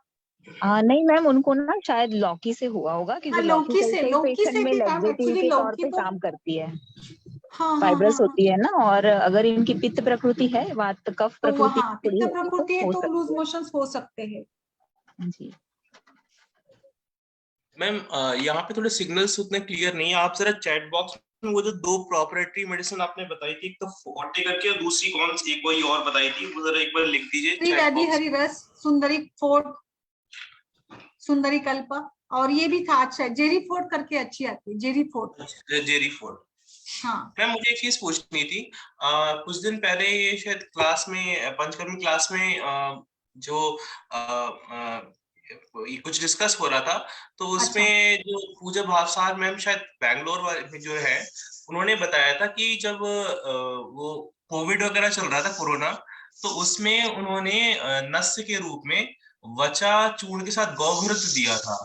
नहीं मैम, उनको ना शायद लौकी से हुआ होगा, हाँ क्योंकि लौकी कई कई लौकी पेशेंट से में भी मैम, लैक्सेटिव एक्चुअली के तौर लौकी पे तो काम करती है, हाँ हाँ हाँ फाइब्रस हाँ। होती है ना। और अगर इनकी पित्त प्रकृति है, वात कफ तो प्रकृति वहाँ थोड़ी पित्त होगी तो प्रकृति है हो तो लूज सकती मोशंस हो सकते हैं। है जी। मैम यहाँ पे थोड़े सिग्नल्स उतने क्लियर नहीं है। आप जरा चैट बॉक्स में वो जो 2 प्रोपरेटरी मेडिसिन आपने बताई थी, एक तो फोर्टे करके और दूसरी कौन सी एक कोई और बताई थी, वो जरा एक बार लिख दीजिए श्री चैट वैदी बॉक्स हरि रस, सुंदरी फोर्ट, सुंदरी कल्पा, और ये भी था अच्छा, जेरी फोर्ट करके अच्छी आती है, जेरी फोर्ट। में। Jerry fort. हाँ मैम मुझे एक चीज पूछनी थी। कुछ दिन पहले ये शायद क्लास में, पंचकर्म क्लास में जो ये कुछ डिस्कस हो रहा था, तो अच्छा उसमें जो पूजा भावसार मैम शायद बैंगलोर वाले जो है, उन्होंने बताया था कि जब वो कोविड वगैरह चल रहा था, कोरोना, तो उसमें उन्होंने नस्य के रूप में वचा चूर्ण के साथ गौघृत दिया था,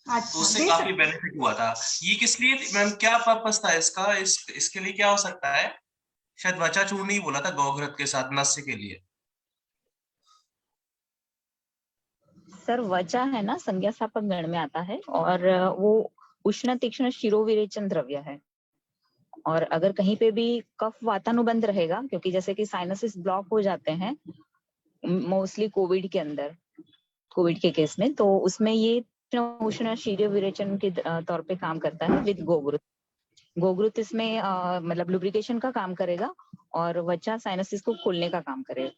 तो अच्छा, उससे दे काफी सकते हैं। बेनिफिट हुआ था। ये किस लिए मैम, क्या पर्पस था इसका, इसके लिए क्या हो सकता है? शायद वचा चूर्ण ही बोला था गौघृत के साथ नस्य के लिए। सर वचा है ना, संज्ञा स्थापक गण में आता है, और वो उष्ण तीक्ष्ण शिरोविरेचन द्रव्य है। और अगर कहीं पे भी कफ वातानुबंध रहेगा, क्योंकि जैसे कि साइनसिस ब्लॉक हो जाते हैं मोस्टली कोविड के अंदर, कोविड के केस में, तो उसमें ये उष्ण शीर्य विरेचन के तौर पे काम करता है विद गोग्रुत। गोग्रुत इसमें मतलब लुब्रिकेशन का काम करेगा, और वचा साइनसिस को खोलने का काम करेगा।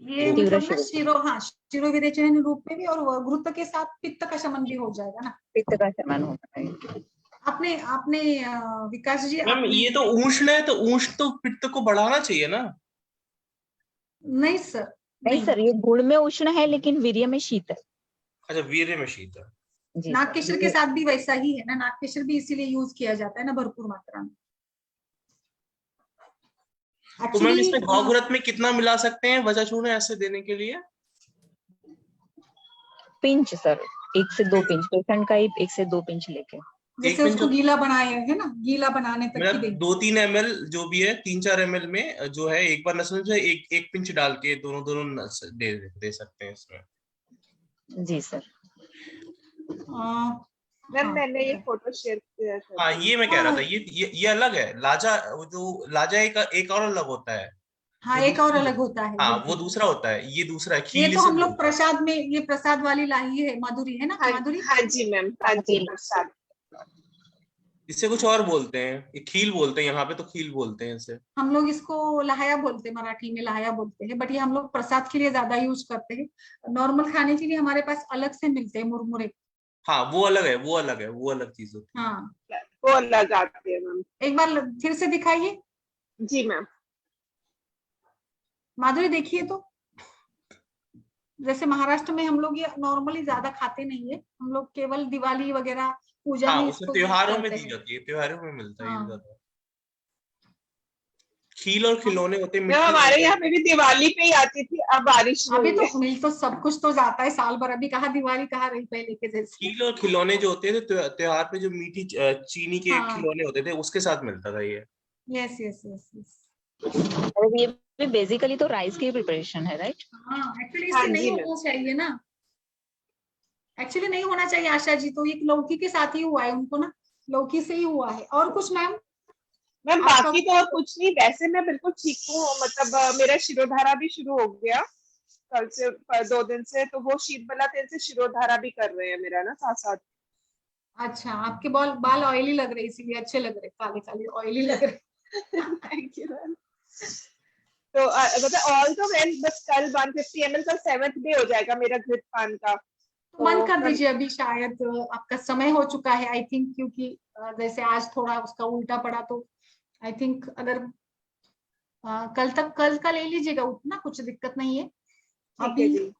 ये तीव्र मतलब ना हाँ शिरो विरेचन रूप में भी, और घृत के साथ पित्त का शमन भी हो जाएगा ना। पित्त का शमन होता है। आपने आपने विकास जी मैम आपने ये तो उष्ण है, तो उष्ण तो पित्त को बढ़ाना चाहिए ना? नहीं सर, नहीं नहीं। सर, ये गुण में उष्ण है लेकिन वीर्य में शीत है। अच्छा, वीर्य में शीत है। जी नाग सर। केशर के साथ भी वैसा ही है ना, नाग केशर भी इसीलिए यूज किया जाता है ना भरपूर मात्रा में। तो मैम एक्चुअली इसमें गौघृत में कितना मिला सकते हैं वचा चूर्ण ऐसे देने के लिए? पिंच सर, 1 से 2 पिंच, पेशेंट का ही 1 से 2 पिंच लेके। एक जैसे पिंच उसको गीला बनाए है ना, गीला बनाने तक की मतलब देंगे। 2-3 ml जो भी है, 3-4 ml में जो है, एक बार नस में एक एक पिंच डाल के दोनों दोनों नस दे सकते हैं इसमें। जी सर। मैम हाँ मैंने ये ठीक है। फोटो शेयर किया कर हाँ, दी। ये मैं कह रहा हाँ था, ये अलग है। लाजा, वो जो लाजा एक और अलग होता है। हाँ, वो एक और दूसरी, अलग होता है हाँ वो बिल्कुल। दूसरा होता है, ये दूसरा है, ये खील तो इसे हम लोग बोलते हैं। प्रसाद में, ये प्रसाद वाली लाई है माधुरी, है ना हाँ माधुरी? हाँ जी मैम, हाँ जी प्रसाद। इसे कुछ और बोलते हैं, ये खील बोलते हैं, यहाँ पे तो खील बोलते हैं इसे। हम लोग इसको लहाया बोलते हैं, मराठी में लहाया बोलते हैं, बट ये हम लोग प्रसाद के लिए ज्यादा यूज करते हैं। नॉर्मल खाने के लिए हमारे पास अलग से मिलते हैं मुरमुरे। हाँ वो अलग है, वो अलग है, वो अलग चीज होती है। हाँ वो अलग आती है मैम। एक बार फिर से दिखाइए जी मैम। माधुरी, देखिए तो। जैसे महाराष्ट्र में हम लोग ये नॉर्मली ज्यादा खाते नहीं है, हम लोग केवल दिवाली वगैरह पूजा हाँ में उसमें इसको यूज त्योहारों में करते दी हैं। जाती है, त्योहारों में मिलता है ये हाँ ज्यादा। खील और खिलौने होते हैं जब मिट्टी हमारे यहाँ पे भी दिवाली पे ही आती थी, अब बारिश शुरू अभी हुई तो है। मिल तो सब कुछ तो जाता है साल भर, अभी कहाँ दिवाली कहाँ रही पहले के जैसे। खील और खिलौने जो होते थे त्योहार पे जो मीठी चीनी के हाँ, खिलौने होते थे उसके साथ मिलता था ये। Yes yes yes yes. और ये भी बेसिकली तो राइस की प्रिपरेशन है, राइट? हाँ एक्चुअली हाँ इससे नहीं जी मैम। होना चाहिए ना, एक्चुअली नहीं होना चाहिए आशा जी, तो ये लौकी के साथ ही हुआ है उनको ना, लौकी से ही हुआ है। और कुछ मैम मैम आपका? बाकी तो कुछ नहीं, वैसे मैं बिल्कुल ठीक हूँ, मतलब मेरा शिरोधारा भी शुरू हो गया कल से, 2 दिन से, तो वो शीतबला तेल से शिरोधारा भी कर रहे हैं मेरा ना साथ साथ। अच्छा, आपके बाल बाल ऑयली लग रहे इसीलिए अच्छे लग रहे, काले काले ऑयली लग रहे। Thank you ma'am. तो मतलब ऑल तो वेल, बस कल 150 ml का 7th डे हो जाएगा मेरा घृत पान का। तो बंद कर कल- दीजिए अभी, शायद आपका समय हो चुका है आई थिंक, क्योंकि जैसे आज थोड़ा उसका उल्टा पड़ा, तो आई थिंक अगर कल का ले लीजिएगा, उतना कुछ दिक्कत नहीं है। ठीक है अभी जी।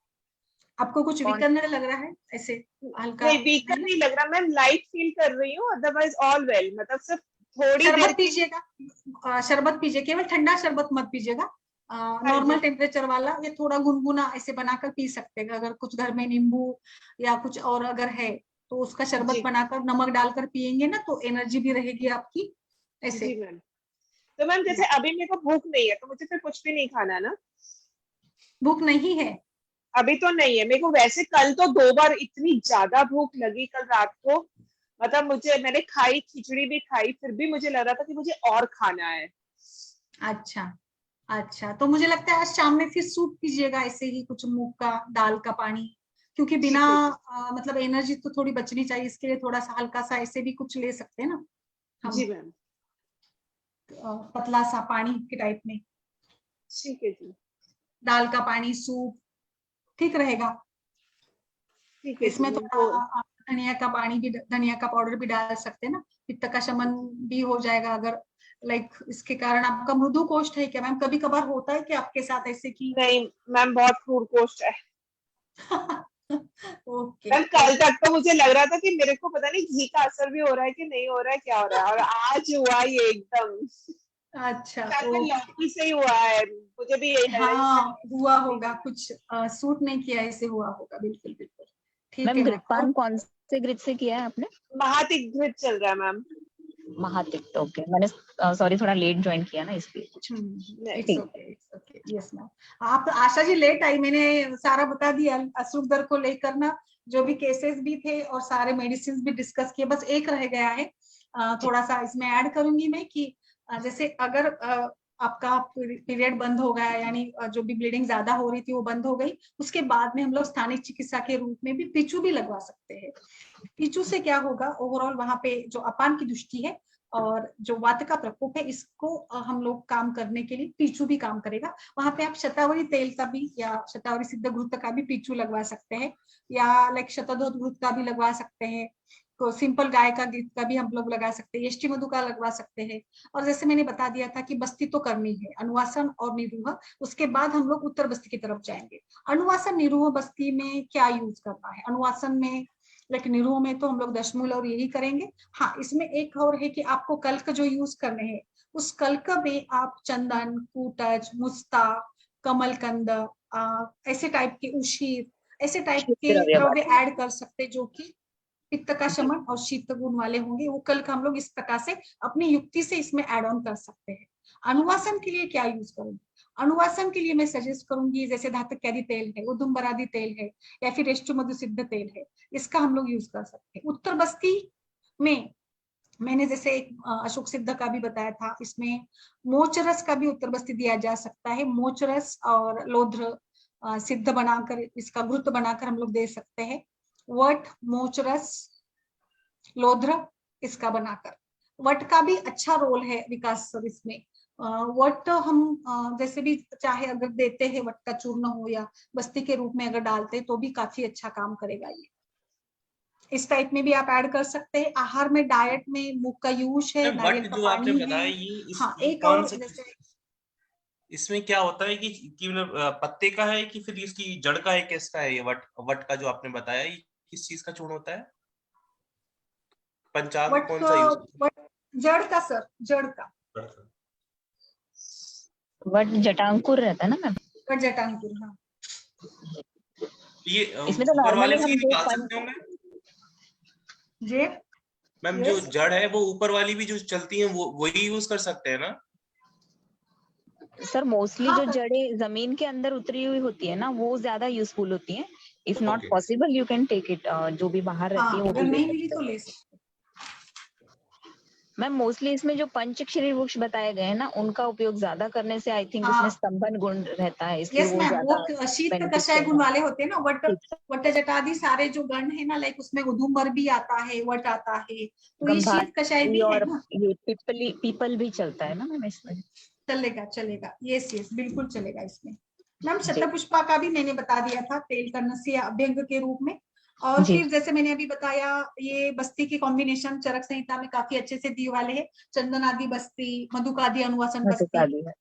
आपको कुछ कौन? वीकर लग रहा है ऐसे हल्का? नहीं वीकर नहीं लग रहा मैम, लाइट फील कर रही हूँ, अदरवाइज ऑल वेल, मतलब सिर्फ थोड़ी देर शरबत की। पीजिएगा, शरबत पीजिए, केवल ठंडा शरबत मत पीजिएगा, हाँ नॉर्मल जी। टेम्परेचर वाला, ये थोड़ा गुनगुना ऐसे बनाकर पी सकते हैं। अगर कुछ घर में नींबू या कुछ और अगर है तो उसका शरबत जी बनाकर नमक डालकर पियेंगे ना, तो एनर्जी भी रहेगी आपकी ऐसे। जी मैम। तो मैम जैसे अभी मेरे को भूख नहीं है, तो मुझे फिर कुछ भी नहीं खाना ना? भूख नहीं है? अभी तो नहीं है मेरे को, वैसे कल तो 2 बार इतनी ज्यादा भूख लगी कल रात को, मतलब मैंने खाई, खिचड़ी भी खाई, फिर भी मुझे लग रहा था कि मुझे और खाना है। अच्छा अच्छा, तो मुझे लगता है आज शाम में फिर सूप पीजिएगा ऐसे ही, कुछ मूंग का दाल का पानी, क्योंकि बिना ठीक है जी। मतलब एनर्जी तो थोड़ी बचनी चाहिए, इसके लिए थोड़ा सा हल्का सा ऐसे भी कुछ ले सकते हैं ना हम, जी मैम। पतला सा पानी के टाइप में, ठीक है जी। दाल का पानी, सूप ठीक रहेगा। ठीक है जी इसमें मैम। थोड़ा वो आप धनिया का पानी भी, धनिया का पाउडर भी डाल सकते हैं ना, पित्त का शमन भी हो जाएगा। अगर लाइक इसके कारण आपका मृदु कोष्ठ है क्या मैम? कभी कभार होता है कि आपके साथ ऐसे की? नहीं मैम, बहुत क्रूर कोष्ठ है। ओके मैम कल ओके। तक तो मुझे लग रहा था कि मेरे को पता नहीं घी का असर भी हो रहा है कि नहीं हो रहा है, क्या हो रहा है, और आज हुआ ये एकदम, अच्छा शायद मैं ओके। लौकी से ही हुआ है, मुझे भी यही लग रहा है कि हाँ हुआ शायद होगा कुछ, सूट नहीं किया ऐसे हुआ होगा, बिल्कुल बिल्कुल। ठीक मैम है मैम। और घृतपान कौन से घृत से किया है आपने? महातिघृत चल रहा है मैम। महातिक्त, ओके। मैंने सॉरी थोड़ा लेट ज्वाइन किया ना, इसलिए कुछ। इट्स नहीं। ठीक। Okay it's okay, yes ma'am. आप आशा जी लेट आई, मैंने सारा बता दिया अशुभ दर को लेकर ना, जो भी केसेस भी थे और सारे मेडिसिन भी डिस्कस किए, बस एक रह गया है। थोड़ा सा इसमें ऐड करूंगी मैं कि जैसे अगर आपका पीरियड बंद हो गया, यानी जो भी ब्लीडिंग ज्यादा हो रही थी वो बंद हो गई, उसके बाद में हम लोग स्थानिक चिकित्सा के रूप में भी पिचू भी लगवा सकते हैं। पिचू से क्या होगा, ओवरऑल वहां पे जो अपान की दृष्टि है और जो वात का प्रकोप है, इसको हम लोग काम करने के लिए पीचू भी काम करेगा। वहां पे आप शतावरी तेल का भी या शतावरी सिद्ध घृत का भी पीचू लगवा सकते हैं, या लाइक शतधोत घृत का भी लगवा सकते हैं, तो सिंपल गाय का घृत का भी हम लोग लगा सकते हैं, यष्टि मधु का लगवा सकते हैं। और जैसे मैंने बता दिया था कि बस्ती तो करनी है, अनुवासन और निरूह, उसके बाद हम लोग उत्तर बस्ती की तरफ जाएंगे। अनुवासन निरूह बस्ती में क्या यूज करना है, अनुवासन में लेकिन निरूह में तो हम लोग दशमूल और यही करेंगे। हाँ, इसमें एक और है कि आपको कल्क जो यूज करने हैं, उस कल्क में आप चंदन, कूटज, मुस्ता, कमलकंद, ऐसे टाइप के उशीर, ऐसे टाइप शीत के द्रव्य द्रव्य वाले। ऐड कर सकते हैं, जो कि पित्त का शमन और शीत गुण वाले होंगे। वो कल्क हम लोग इस प्रकार से अपनी युक्ति से इसमें ऐड ऑन कर सकते हैं। अनुवासन के लिए क्या यूज करूंगी, अनुवासन के लिए मैं सजेस्ट करूंगी, जैसे धातक कैदी तेल है, उदुम्बरादि तेल है, या फिर रेष्टु मधु सिद्ध तेल है, इसका हम लोग यूज कर सकते हैं। उत्तर बस्ती में मैंने जैसे एक अशोक सिद्ध का भी बताया था, इसमें मोचरस का भी उत्तर बस्ती दिया जा सकता है। मोचरस और लोध्र सिद्ध बनाकर, इसका घृत बनाकर हम लोग दे सकते हैं। वट, मोचरस, लोध्र, इसका बनाकर। वट का भी अच्छा रोल है विकास सर इसमें। वट हम जैसे भी चाहे अगर देते हैं, वट का चूर्ण हो या बस्ती के रूप में अगर डालते हैं, तो भी काफी अच्छा काम करेगा ये। इस टाइप में भी आप ऐड कर सकते हैं। आहार में, डाइट में मूंग का यूज है, मैम नारियल बट का जो आपने पानी है। बताया ये हाँ, ये एक कौन और से, जैसे इसमें क्या होता है कि मतलब पत्ते का है कि फिर इसकी जड़ का है, किसका है ये वट वट का जो आपने बताया, ये किस चीज का चूर्ण होता है? पंचांग वट कौन का, सा यूज वट जड़ का सर, जड़ का। करते हैं? वट जटांकुर रहता है ना मैम, वट जटांकुर, हाँ। ये इसमें तो ऊपर वाले नॉर्मली से ही हम जो निकाल पंच, सकते होंगे जे मैम? जो यस, जड़ है वो ऊपर वाली भी जो चलती है वो वही यूज कर सकते हैं ना? सर मोस्टली हाँ जो कर, जड़ें जमीन के अंदर उतरी हुई होती है ना वो ज्यादा यूजफुल होती हैं। If not okay. Possible you can take it, जो भी बाहर रहती हाँ है वो अगर भी ले नहीं मिली सकते तो हो। ले सकते। मैम मोस्टली इसमें जो पंचक्षरी वृक्ष बताए गए हैं ना उनका उपयोग ज्यादा करने से आई थिंक उसमें हाँ स्तंभन गुण रहता है, इसलिए यस वो मैम, वो ज्यादा शीत कषाय बेनिफिशियल गुण है। वाले होते हैं ना। वट, ठीक है। वट जटादि सारे जो गण है ना, लाइक उसमें उदुम्बर भी आता है, वट आता है, तो ये शीत कषाय गंभारी भी है और ना। ये पीपल भी चलता है ना मैम इसमें। चलेगा चलेगा, यस यस, बिल्कुल चलेगा इसमें। मैम जी शतपुष्पा का भी मैंने बता दिया था, तेल कर्णस्य या अभ्यंग के रूप में। और जी फिर जैसे मैंने अभी बताया, ये बस्ती के कॉम्बिनेशन चरक संहिता में काफी अच्छे से दिए वाले हैं। चंदन आदि बस्ती, मधुकादि अनुवासन बस्ती, भी है।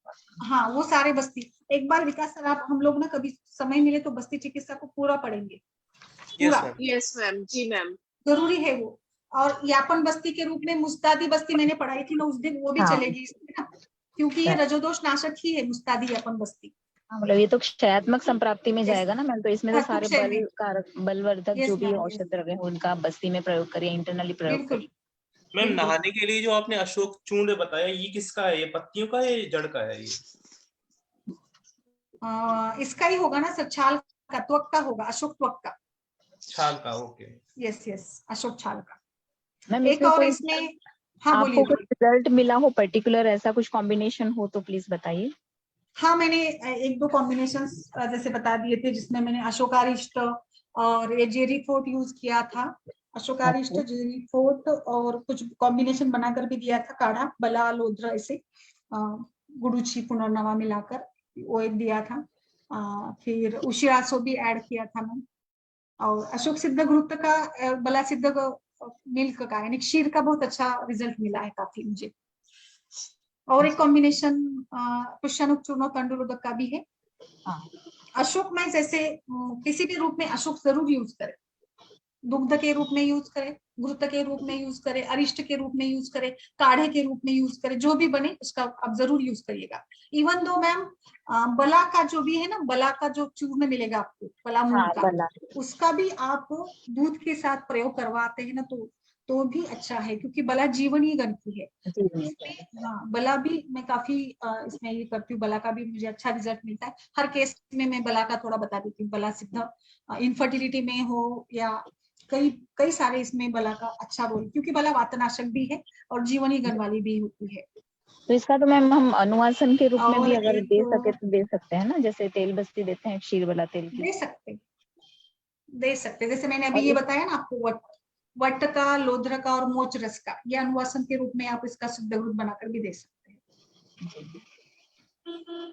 हाँ वो सारे बस्ती। एक बार विकास सर, आप हम लोग ना कभी समय मिले तो बस्ती चिकित्सा को पूरा पढ़ेंगे, यस पूरा मैम। यस मैम, जी मैम। जरूरी है वो। और यापन बस्ती के रूप में मुस्तादी बस्ती मैंने पढ़ाई थी ना उस दिन, वो भी हाँ चलेगी इसमें ना, क्योंकि ये रजोदोष नाशक ही है मुस्तादी यापन बस्ती। हाँ, मतलब ये तो क्षयात्मक संप्राप्ति में जाएगा ना मैम, तो इसमें तो धातु सारे क्षय बल में, कारक बलवर्धक यस जो भी मैम यस, औषध द्रव्य है उनका बस्ती में प्रयोग करिए, इंटरनली प्रयोग बिल्कुल करिए। मैम बिल्कुल। नहाने के लिए जो आपने अशोक चूर्ण बताया, ये किसका है? ये पत्तियों का है, ये जड़ का है? ये इसका ही होगा ना सर, छाल का, त्वक का होगा, अशोक त्वक का। छाल का? ओके। यस यस, अशोक छाल का। मैम एक इसमें और कोई इसमें, हाँ आपको बोलिए कुछ बोलिए। रिजल्ट मिला हो पर्टिकुलर, ऐसा कुछ कॉम्बिनेशन हो तो प्लीज बताइए। हाँ मैंने एक दो कॉम्बिनेशन जैसे बता दिए थे, जिसमें मैंने अशोकारिष्ट और ये जेरी फोर्ट यूज किया था। अशोकारिष्ट, अच्छा जेरी फोर्ट, और कुछ कॉम्बिनेशन बनाकर भी दिया था, काढ़ा बला लोद्र ऐसे, गुड़ुची पुनर्नवा मिलाकर वो एक दिया था। फिर उशिरासो भी ऐड किया था मैंने। और अशोक सिद्ध घृत का, बला सिद्ध मिल्क का, यानी क्षीर का बहुत अच्छा रिजल्ट मिला है काफी मुझे। और एक कॉम्बिनेशन पुष्यानुक चूर्ण तंडुलोदक का भी है। हाँ अशोक में जैसे किसी भी रूप में अशोक जरूर यूज करें, दुग्ध के रूप में यूज करें, घृत के रूप में यूज करें, अरिष्ट के रूप में यूज करें, काढ़े के रूप में यूज करें, जो भी बने उसका आप जरूर यूज करिएगा। इवन दो मैम, बला का जो भी है ना, बला का जो चूर्ण मिलेगा आपको, बला मूल हाँ का, बला उसका भी आप दूध के साथ प्रयोग करवाते हैं ना, तो भी अच्छा है, क्योंकि बला जीवनी ग्रंथि है। जी नहीं इसमें हाँ, बला भी मैं काफी इसमें ये करती हूँ, बला का भी मुझे अच्छा रिजल्ट मिलता है। हर केस में मैं बला का थोड़ा बता देती हूँ, बला सिद्ध इनफर्टिलिटी में हो या कई कई सारे इसमें बला का अच्छा रोल, क्योंकि बला वातनाशक भी है और जीवनी गण वाली भी होती है। तो इसका तो मैम हम अनुवासन के रूप में और भी अगर एक दे सके तो दे सकते हैं ना, जैसे तेल बस्ती देते हैं क्षीर वाला तेल की। दे सकते दे सकते, जैसे मैंने अभी और ये इस बताया ना आपको, वट का, लोध्र का और मोच रस का, ये अनुवासन के रूप में आप इसका शुद्ध घृत बनाकर भी दे सकते हैं।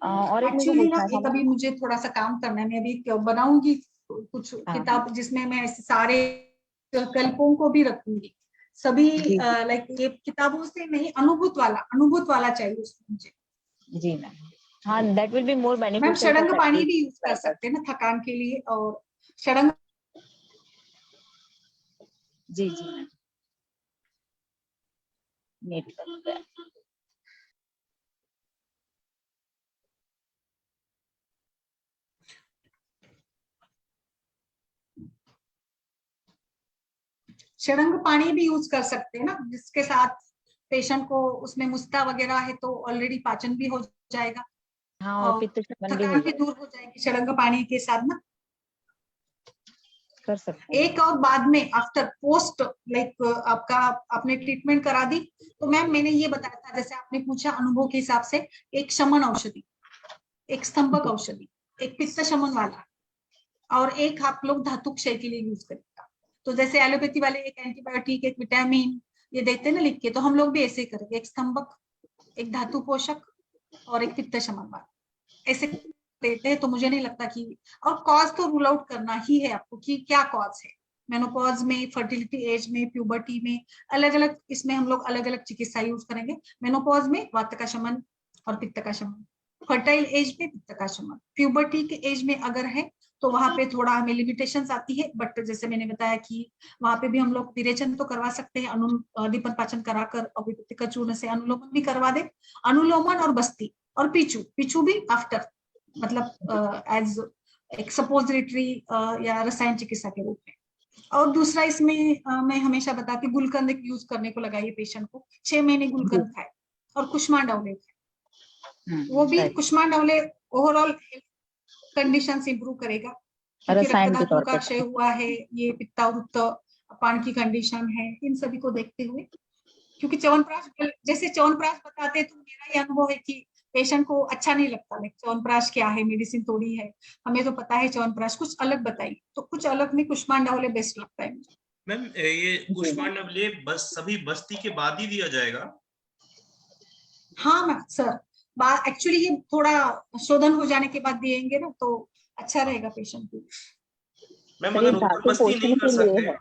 और एक मुझे एक्चुअली ना पूछना था एक मैम। अभी मुझे थोड़ा सा काम करना है, मैं अभी बनाऊंगी कुछ हाँ किताब, जिसमें मैं ऐसे सारे कल्पों को भी रखूंगी सभी, जी लाइक ये किताबों से नहीं, अनुभूत वाला चाहिए उसमें मुझे। जी मैम, हाँ that will be more ma'am beneficial for shadang pani practice भी यूज कर सकते हैं ना थकान के लिए, और षडंग जी जी मैम, नेट कर षडंग पानी भी यूज कर सकते हैं ना, जिसके साथ पेशेंट को उसमें मुस्ता वगैरह है तो ऑलरेडी पाचन भी हो जाएगा हाँ और और पित्त शमन भी हो थकान भी जाएगा। दूर हो जाएगी षडंग पानी के साथ ना। कर सकते हैं। एक और बाद में आफ्टर पोस्ट, लाइक आपका आपने ट्रीटमेंट करा दी, तो मैम मैंने ये बताया था, जैसे आपने पूछा अनुभव के हिसाब से, एक शमन औषधि, एक स्तंभक औषधि, एक पित्त शमन वाला, और एक आप लोग धातु क्षय के लिए यूज करेगा। तो जैसे एलोपैथी वाले एक एंटीबायोटिक, एक विटामिन ये देते हैं ना लिख के, तो हम लोग भी ऐसे ही करेंगे, एक स्तंभक, एक धातु पोषक और एक पित्त शमन वाला, ऐसे देते हैं। तो मुझे नहीं लगता कि, और कॉज तो रूल आउट करना ही है आपको कि क्या कॉज है। मेनोपॉज में, फर्टिलिटी एज में, प्यूबर्टी में, अलग अलग इसमें हम लोग अलग अलग चिकित्सा यूज करेंगे। मेनोपॉज में वात का शमन और पित्त का शमन, फर्टाइल एज में पित्त का शमन, प्यूबर्टी के एज में अगर है तो वहां पे थोड़ा हमें लिमिटेशंस आती है, बट जैसे मैंने बताया कि वहां पे भी हम लोग विरेचन तो करवा सकते हैं, दीपन पाचन कराकर और विभूति का चूर्ण से अनुलोमन भी करवा दे। अनुलोमन और बस्ती और पीछू भी आफ्टर, मतलब एज एक सपोजिटरी या रसायन चिकित्सा के रूप में। और दूसरा इसमें मैं हमेशा बताती हूँ, गुलकंद यूज करने को लगाइए पेशेंट को, 6 महीने गुलकंद खाए और कुष्मांडावले खाए। वो भी कुष्मांडावले ओवरऑल कंडीशन इंप्रूव करेगा, क्योंकि रक्त रसायन के धातु तौर का पे क्षय हुआ है, ये पित्तावृत्त अपान की कंडीशन है, इन सभी को देखते हुए, क्योंकि च्यवनप्राश जैसे च्यवनप्राश बताते हैं तो मेरा ये अनुभव है कि पेशेंट को अच्छा नहीं लगता, लाइक च्यवनप्राश क्या है, मेडिसिन थोड़ी है, हमें तो पता है च्यवनप्राश, कुछ अलग बताइए। तो कुछ अलग में कुष्मांडावले बेस्ट लगता है मुझे। मैम ये कुष्मांडावले बस सभी बस्ती के बाद ही दिया जाएगा? हाँ मैम सर, एक्चुअली ये थोड़ा शोधन हो जाने के बाद दिएंगे ना तो अच्छा रहेगा पेशेंट को। मैम सर ये अगर उत्तर धातु बस्ती नहीं पोषण कर के लिए सकते, है।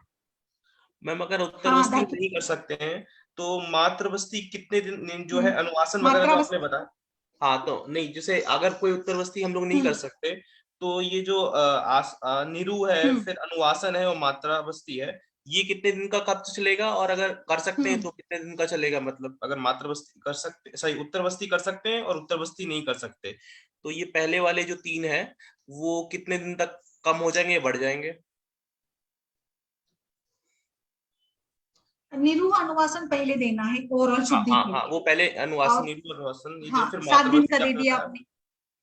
मैम अगर उत्तर हाँ, बस्ती धातु नहीं कर सकते हैं तो मातृ बस्ती कितने दिन जो है अनुवासन वगैरह मात्रा तो बस आपने बताया। हाँ तो नहीं, जैसे अगर कोई उत्तर बस्ती हम लोग नहीं कर सकते तो ये जो निरु है, फिर अनुवासन है और मात्रा बस्ती है, ये कितने दिन का कब चलेगा? और अगर कर सकते हैं तो कितने दिन का चलेगा? मतलब अगर मातृ बस्ती कर सकते, सही, उत्तर बस्ती कर सकते हैं और उत्तर बस्ती नहीं कर सकते, तो ये पहले वाले जो 3 है वो कितने दिन तक कम हो जाएंगे या बढ़ जाएंगे? निरू अनुवासन पहले देना है ओवरऑल हाँ शुद्धि हाँ के हाँ, लिए। वो पहले अनुवासन, और निरु अनुवासन, ये जो हाँ, फिर 7 दिन का मातृवस्ती दे आपने दिया बताया। आपने।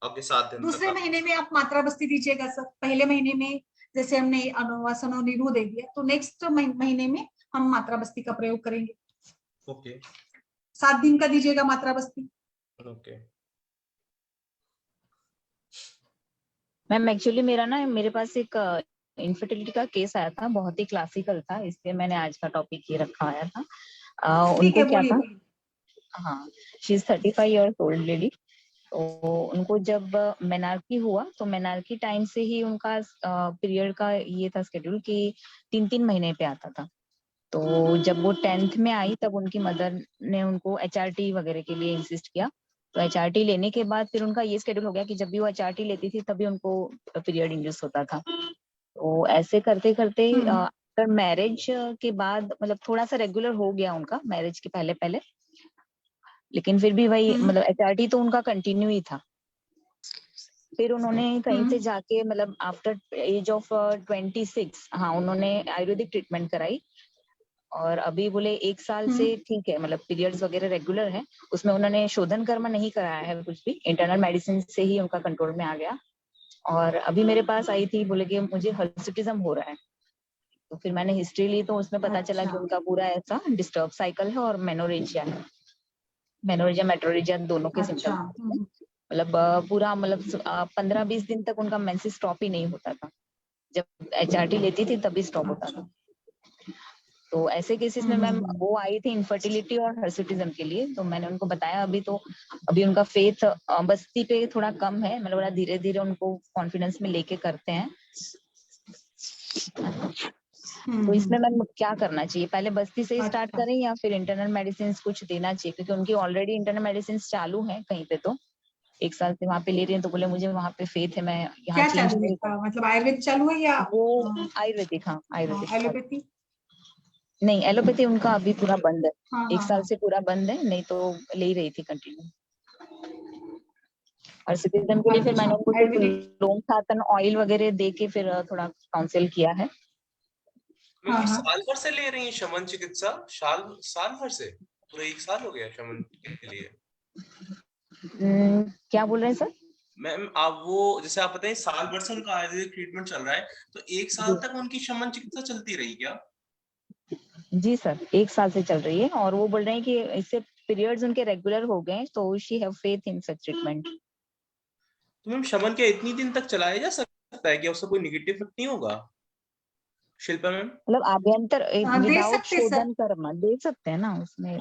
ओके, 7 दिन तक दूसरे आप। महीने में आप मात्रा बस्ती दीजिएगा सर। पहले महीने में जैसे हमने अनुवासन और निरू दे दिया, तो नेक्स्ट महीने में हम मात्रा बस्ती का प्रयोग करेंगे। ओके 7 दिन का दीजिएगा मात्रा बस्ती। ओके। मैम एक्चुअली मेरा ना, मेरे पास एक इनफर्टिलिटी का केस आया था, बहुत ही क्लासिकल था, इसलिए मैंने आज का टॉपिक ये रखा आया था। ठीक उनको है, क्या बोलिए था, बोलिए। हाँ, she is 35 years old lady. तो उनको जब मेनार्की हुआ तो मेनार्की टाइम से ही उनका पीरियड का ये था शेड्यूल कि 3-3 महीने पे आता था। तो जब वो 10th में आई तब उनकी मदर ने उनको HRT वगैरह के लिए इंसिस्ट किया। तो HRT लेने के बाद फिर उनका ये शेड्यूल हो गया कि जब भी वो HRT लेती थी तभी उनको पीरियड इंड्यूस होता था। तो ऐसे करते करते आफ्टर मैरिज के बाद मतलब थोड़ा सा रेगुलर हो गया उनका, मैरिज के पहले पहले, लेकिन फिर भी वही मतलब HRT तो उनका कंटिन्यू ही था। फिर उन्होंने कहीं से जाके मतलब आफ्टर एज ऑफ 26, हाँ, उन्होंने आयुर्वेदिक ट्रीटमेंट कराई और अभी बोले 1 साल से ठीक है, मतलब पीरियड्स वगैरह रेगुलर है। उसमें उन्होंने शोधन कर्म नहीं कराया है कुछ भी, इंटरनल मेडिसिन से ही उनका कंट्रोल में आ गया। और अभी मेरे पास आई थी, बोले कि मुझे हर्सुटिज्म हो रहा है। तो फिर मैंने हिस्ट्री ली तो उसमें पता चला कि उनका पूरा ऐसा डिस्टर्ब साइकिल है और मेनोरेजिया है। मेनोरेजिया मेट्रोरेजिया दोनों के सिम्टम, मतलब पूरा मतलब 15-20 दिन तक उनका मेंसेस स्टॉप ही नहीं होता था। जब HRT लेती थी तभी स्टॉप होता था। तो ऐसे केसेस में मैम वो आई थी इनफर्टिलिटी और हर्सुटिज्म के लिए। तो मैंने उनको बताया अभी उनका फेथ बस्ती पे थोड़ा कम है, मतलब बड़ा धीरे धीरे उनको कॉन्फिडेंस में लेके करते हैं। तो इसमें मैम क्या करना चाहिए, पहले बस्ती से स्टार्ट करें या फिर इंटरनल मेडिसिन कुछ देना चाहिए? क्योंकि उनकी ऑलरेडी इंटरनल मेडिसिन चालू है कहीं पे, तो 1 साल से वहां पे ले रही है। तो बोले मुझे वहां पे फेथ है, मैं यहाँ क्या चेंज चालू नहीं है, मतलब आयुर्वेद चालू है या वो आयुर्वेदिक? हाँ, आयुर्वेदिक। एलोपैथी? नहीं, एलोपैथी उनका अभी पूरा बंद है। हाँ 1 साल से पूरा बंद है, नहीं तो ले ही रही थी कंटिन्यू। और सिटीजन के लिए फिर मैंने उनको सिर्फ लोम सातन ऑयल वगैरह दे के फिर थोड़ा काउंसिल किया है। मैम साल भर से ले रही हैं शमन चिकित्सा? साल भर से? पूरा 1 साल हो गया शमन के लिए? क्या बोल रहे हैं सर? मैम आप वो जैसे आप बताएं साल भर से उनका आयुर्वेदिक ट्रीटमेंट चल रहा है, तो 1 साल तक उनकी शमन चिकित्सा चलती रही क्या? जी सर, 1 साल से चल रही है और वो बोल रहे हैं कि इससे पीरियड्स उनके रेगुलर हो गए, तो she have faith in such treatment. तो मैम शमन क्या इतनी दिन तक चलाया जा सकता है कि उससे कोई नेगेटिव इफेक्ट नहीं होगा? शिल्पा मैम, मतलब आभ्यंतर दे विदाउट सकते सर, शोधन कर्म दे सकते हैं ना उसमें?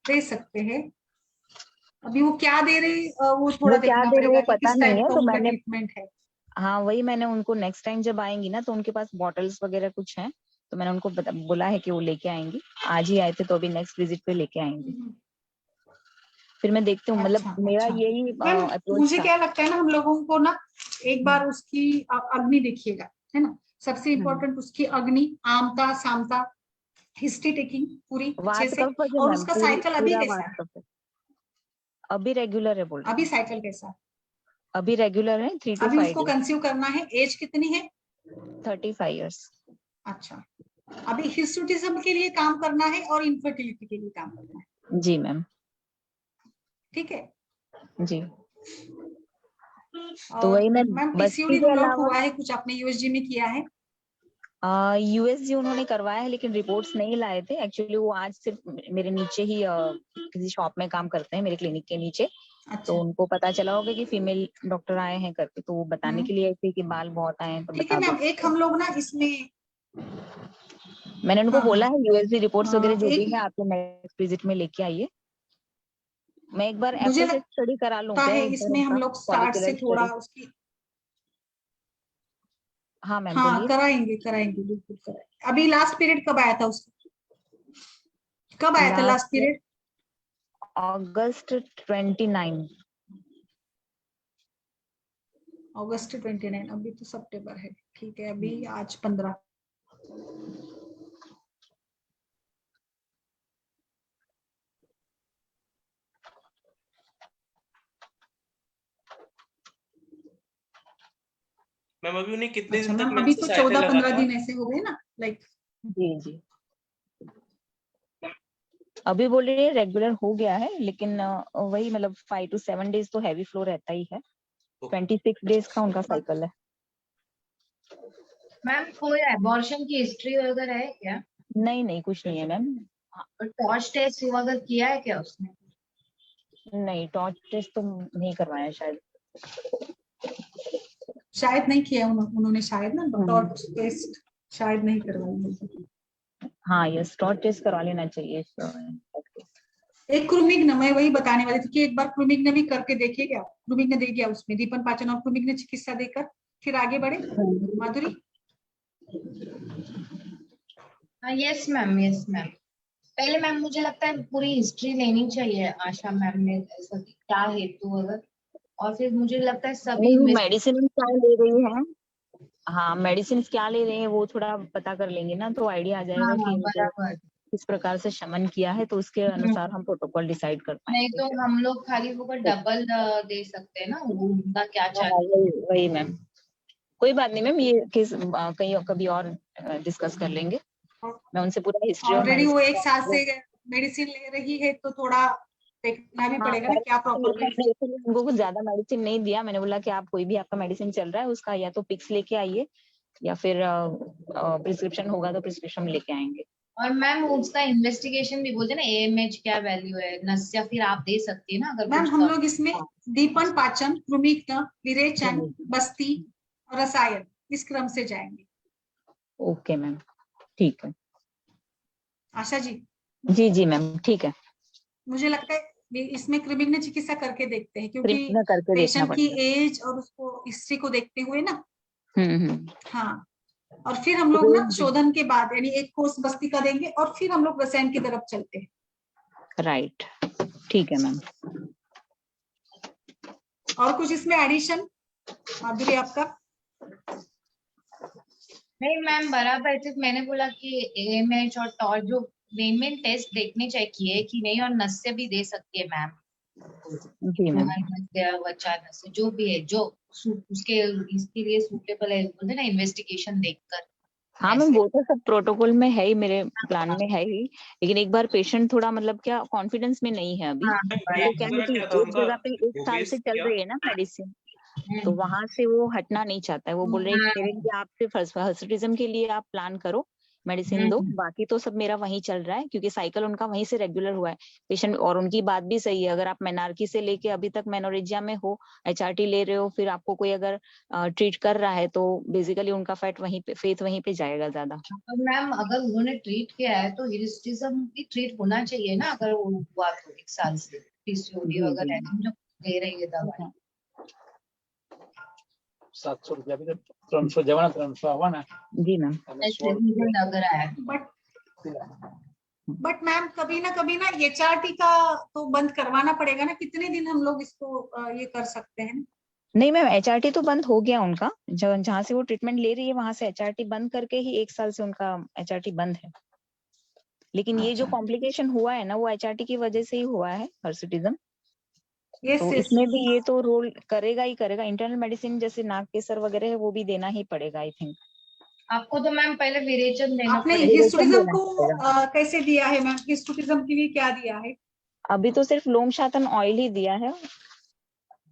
दे सकते हैं। अभी वो क्या दे रहे वो थोड़ा वो क्या देखना दे रहे पड़ेगा वो कि पता किस नहीं टाइप है, का तो उनका मैंने, ट्रीटमेंट है। हाँ वही मैंने उनको नेक्स्ट टाइम जब आएंगी ना तो उनके पास बॉटल्स वगैरह कुछ हैं, तो मैंने उनको बोला है कि वो लेके आएंगी। आज ही आए थे तो अभी नेक्स्ट विजिट पे लेके आएंगी। फिर मैं देखती हूँ, मतलब मेरा यही अप्रोच मुझे था। क्या लगता है ना, हम लोगों को ना एक बार उसकी अग्नि देखिएगा, है ना, सबसे इम्पोर्टेंट उसकी अग्नि, आमता सामता, हिस्ट्री टेकिंग पूरी अच्छे से, और उसका साइकिल अभी कैसा है। अभी रेगुलर है बोल रहे अभी हैं। साइकिल कैसा? अभी रेगुलर है 3 to अभी 5 उसको days, कंसीव करना है, एज कितनी है? 35 years। अच्छा, अभी हिर्सुटिज्म के लिए काम करना है और इनफर्टिलिटी के लिए काम करना है, जी मैम। ठीक है। जी तो और वही मैं मैम बस पीसीओडी इसके रूल आउट अलावा हुआ है, कुछ आपने यूएसजी में किया है? यूएसजी उन्होंने करवाया है लेकिन रिपोर्ट्स नहीं लाए थे। एक्चुअली वो आज सिर्फ मेरे नीचे ही किसी शॉप में काम करते हैं, मेरे क्लिनिक के नीचे। तो अच्छा, उनको पता चला होगा कि फीमेल डॉक्टर आए हैं करके, तो वो बताने के लिए आई थी कि बाल बहुत आए हैं तो ठीक है बता दो। मैम। एक हम लोग ना इसमें, मैंने उनको हाँ बोला हाँ, है यूएसजी रिपोर्ट्स वगैरह जो भी एक है आपके नेक्स्ट विजिट में लेके आइए। मैं एक बार मुझे एफएसएस स्टडी करा लूं लगता क्या है एक बार इसमें हम उनका लोग स्टार्ट से फॉलिकुलर थोड़ा स्टडी। उसकी, हाँ मैम हाँ बोलिए। कराएंगे कराएंगे, बिल्कुल कराएंगे। अभी लास्ट पीरियड कब आया था उसका? कब आया था लास्ट लास्ट पीरियड? अगस्त 29। अगस्त 29, अभी तो सितंबर है, ठीक है। अभी आज 15। मैम अभी उन्हें कितने अच्छा दिन तक मैम, अभी तो मेंसेस आए थे 14-15 लगातार? दिन ऐसे हो गए ना, लाइक। जी जी अभी बोल रही है रेगुलर हो गया है, लेकिन वही मतलब 5 to 7 days तो हैवी फ्लो रहता ही है। 26 days का उनका साइकिल है। मैम कोई एबॉर्शन की हिस्ट्री वगैरह है क्या? नहीं नहीं कुछ नहीं है मैम। और टॉर्च टेस्ट वगैरह किया है क्या उसने? नहीं टॉर्च टेस्ट तो नहीं करवाया शायद। शायद नहीं किया उन्होंने, शायद ना टॉर्च टेस्ट शायद नहीं करवाई होगी। हाँ यस टॉर्च टेस्ट करवा लेना चाहिए। एक क्रूमिग्न, मैं वही बताने वाली थी कि एक बार क्रूमिग्न भी करके देखिए क्या। क्रूमिग्न दे दिया उसमें, दीपन पाचन और क्रूमिग्न चिकित्सा देकर फिर आगे बढ़े। Madhuri? Yes ma'am, yes ma'am. पहले मैम मुझे लगता है पूरी हिस्ट्री लेनी चाहिए आशा मैम ने, ऐसा क्या हेतु अगर, और फिर मुझे लगता है सभी नहीं मेडिसिन क्या ले रही है, हाँ मेडिसिन क्या ले रहे हैं वो थोड़ा पता कर लेंगे ना तो आइडिया आ जाएगा हाँ कि इनको बराबर। किस प्रकार से शमन किया है, तो उसके अनुसार हम प्रोटोकॉल डिसाइड कर नहीं पाएंगे। तो हम लोग खाली वो डबल दे सकते हैं ना, उनका क्या हाँ, चाहिए। वही मैम। कोई बात नहीं मैम, ये केस कहीं कभी और डिस्कस कर लेंगे। मैं उनसे पूरा हिस्ट्री और ऑलरेडी वो मेडिसिन 1 साल से मेडिसिन ले रही है तो थोड़ा देखना भी पड़ेगा ना क्या प्रॉपर मेडिसिन। उनको कुछ ज्यादा मेडिसिन नहीं दिया। मैंने बोला कि आप कोई भी आपका मेडिसिन चल रहा है उसका या तो पिक्स लेके आइए या फिर प्रिस्क्रिप्शन होगा तो प्रिस्क्रिप्शन लेके आएंगे। और मैम उसका इन्वेस्टिगेशन भी बोलते हैं ना, एएमएच क्या वैल्यू है, नस्या फिर आप दे सकती है ना अगर मैम कुछ हम लोग इसमें दीपन पाचन, क्रूमिग्न, विरेचन, बस्ती और रसायन इस क्रम से जाएंगे। ओके मैम ठीक है। आशा जी? जी जी मैम ठीक है। मुझे लगता है इसमें क्रूमिग्न चिकित्सा करके देखते हैं, क्योंकि प्रिंट करके देखना पेशेंट की पड़ेगा। एज और उसको हिस्ट्री को देखते हुए ना। हम्म। हाँ, और फिर हम लोग ना शोधन के बाद यानी एक कोर्स बस्ती का देंगे और फिर हम लोग रसायन की तरफ चलते हैं। राइट ठीक है मैम। और कुछ इसमें एडिशन माधुरी आपका? नहीं मैम बराबर, सिर्फ मैंने बोला कि एएमएच और टॉर्च जो मेन टेस्ट देखने चाहिए कि नहीं, और नस्य भी दे सकती है मैम। जी मैम। वचा नस्य जो भी है जो उसके इसके लिए सूटेबल है, बोलते हैं ना इन्वेस्टिगेशन देखकर। हाँ मैम वो तो सब प्रोटोकॉल में है ही, मेरे प्लान में है ही, लेकिन एक बार पेशेंट थोड़ा मतलब क्या कॉन्फिडेंस में नहीं है अभी। हाँ, तो क्या है कि क्या था एक उनका? जगह पे 1 साल से चल रही है ना मेडिसिन, तो हम्म, वहां से वो हटना नहीं चाहता है। वो बोल रहे हैं कि आप सिर्फ हर्सुटिज्म के लिए आप प्लान करो, मेडिसिन दो, बाकी तो सब मेरा वहीं चल रहा है, क्योंकि साइकिल उनका वहीं से रेगुलर हुआ है पेशेंट। और उनकी बात भी सही है, अगर आप मेनार्की से लेके अभी तक मेनोरेजिया में हो, एचआरटी ले रहे हो, फिर आपको कोई अगर ट्रीट कर रहा है तो बेसिकली उनका फेथ वहीं पे जाएगा ज्यादा। और मैम अगर उन्होंने ट्रीट किया है तो हिस्टिज्म भी ट्रीट होना चाहिए ना, अगर वो हुआ तो 1 साल से पीसीओडी जी वगैरह जी हम जो दे रही है दवाई। 700 रुपया भी 300 जवाना 300 आवाना। जी मैम। ऐसे मुझे लग रहा है। बट मैम कभी ना एचआरटी का तो बंद करवाना पड़ेगा ना। कितने दिन हम लोग इसको ये कर सकते हैं? नहीं मैम एचआरटी तो बंद हो गया उनका, जहाँ से वो ट्रीटमेंट ले रही है वहां से एचआरटी बंद करके ही 1 साल से उनका एचआरटी बंद है। लेकिन ये जो अच्छा। कॉम्प्लिकेशन हुआ है ना वो एचआरटी की वजह से ही हुआ है, हर्सुटिज्म। यस तो यस इसमें भी ये तो रोल करेगा ही करेगा। इंटरनल मेडिसिन जैसे नाक केसर वगैरह है वो भी देना ही पड़ेगा आई थिंक। आपको तो मैम पहले विरेचन देना आपने पड़ेगा। हिस्टोरिज्म देना को पड़ेगा। कैसे दिया है मैम? हिस्टोरिज्म के लिए क्या दिया है? अभी तो सिर्फ लोमशातन ऑयल ही दिया है,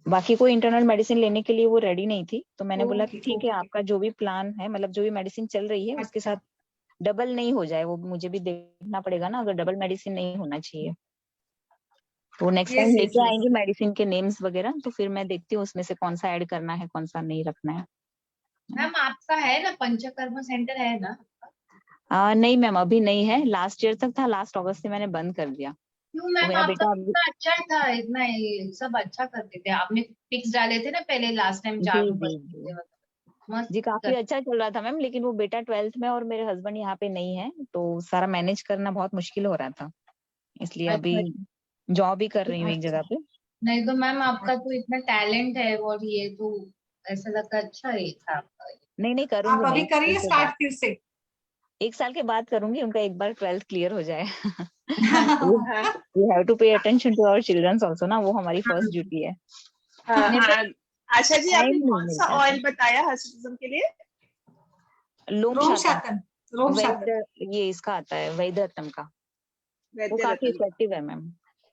बाकी कोई इंटरनल मेडिसिन लेने के लिए वो रेडी नहीं थी। तो मैंने बोला ओके ठीक है, ओके, आपका जो भी प्लान है, मतलब जो भी मेडिसिन चल रही है उसके अच्छा साथ डबल नहीं हो जाए, वो मुझे भी देखना पड़ेगा ना, अगर डबल मेडिसिन नहीं होना चाहिए। तो नेक्स्ट टाइम यस यस लेके यस। आएंगे मेडिसिन के नेम्स वगैरह, तो फिर मैं देखती हूँ उसमें से कौन सा ऐड करना है, कौन सा नहीं रखना है। मैम आपका है ना पंचकर्मा सेंटर है ना? नहीं मैम, अभी नहीं है। लास्ट ईयर तक था, लास्ट अगस्त से मैंने बंद कर दिया। क्यों तो मैम? मेरा आपका बेटा तो अभी, इतना अच्छा था, इतना ये सब अच्छा करते थे, आपने पिक्स डाले थे ना पहले लास्ट टाइम जी चालू जी बस्ती जी से, मस्त जी काफी कर। अच्छा चल रहा था मैम, लेकिन वो बेटा 12th में और मेरे हस्बैंड यहाँ पे नहीं है, तो सारा मैनेज करना बहुत मुश्किल हो रहा था, इसलिए अभी अच्छा जॉब ही कर रही हूँ एक अच्छा जगह पे। नहीं तो मैम आपका तो इतना टैलेंट है, और ये तो ऐसा लगता है अच्छा ही था आपका। नहीं नहीं, आप करूंगी मैं अभी एक साल करिए के स्टार्ट बाद। फिर से। एक साल के बाद करूंगी, उनका एक बार 12th क्लियर हो जाए। हाँ we have to pay attention to our childrens also ना, वो हमारी फर्स्ट ड्यूटी है। हाँ नहीं तो आशा जी, टाइम आपने नहीं कौन सा मिलता ऑयल सर। बताया हिस्टोरिज्म के लिए? लोम रोम शातन, शातन, रोम शातन। वैद्य, ये इसका आता है वैद्यरत्नम का, वो वैद्य काफी रत्न का। इफेक्टिव है मैम।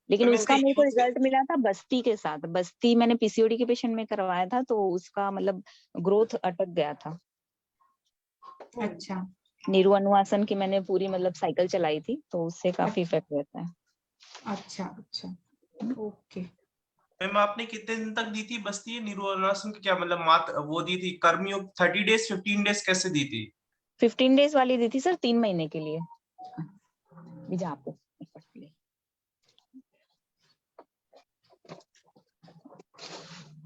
लेकिन मैम इसका उसका मेरे को यूज, रिजल्ट मिला था बस्ती के साथ। बस्ती मैंने पीसीओडी के पेशेंट में करवाया था, तो उसका मतलब ग्रोथ अटक गया था। अच्छा नीरू अनुआसन की मैंने पूरी मतलब साइकिल चलाई थी, तो उससे काफी अच्छा इफेक्ट रहता है। अच्छा अच्छा, ओके। मैम आपने कितने दिन तक दी थी बस्ती निर्वासन की? क्या मतलब मात वो दी थी कर्मयोग 30 डेज 15 डेज कैसे दी थी? 15 डेज वाली दी थी सर, 3 महीने के लिए। बीजा आपको एक पट के लिए।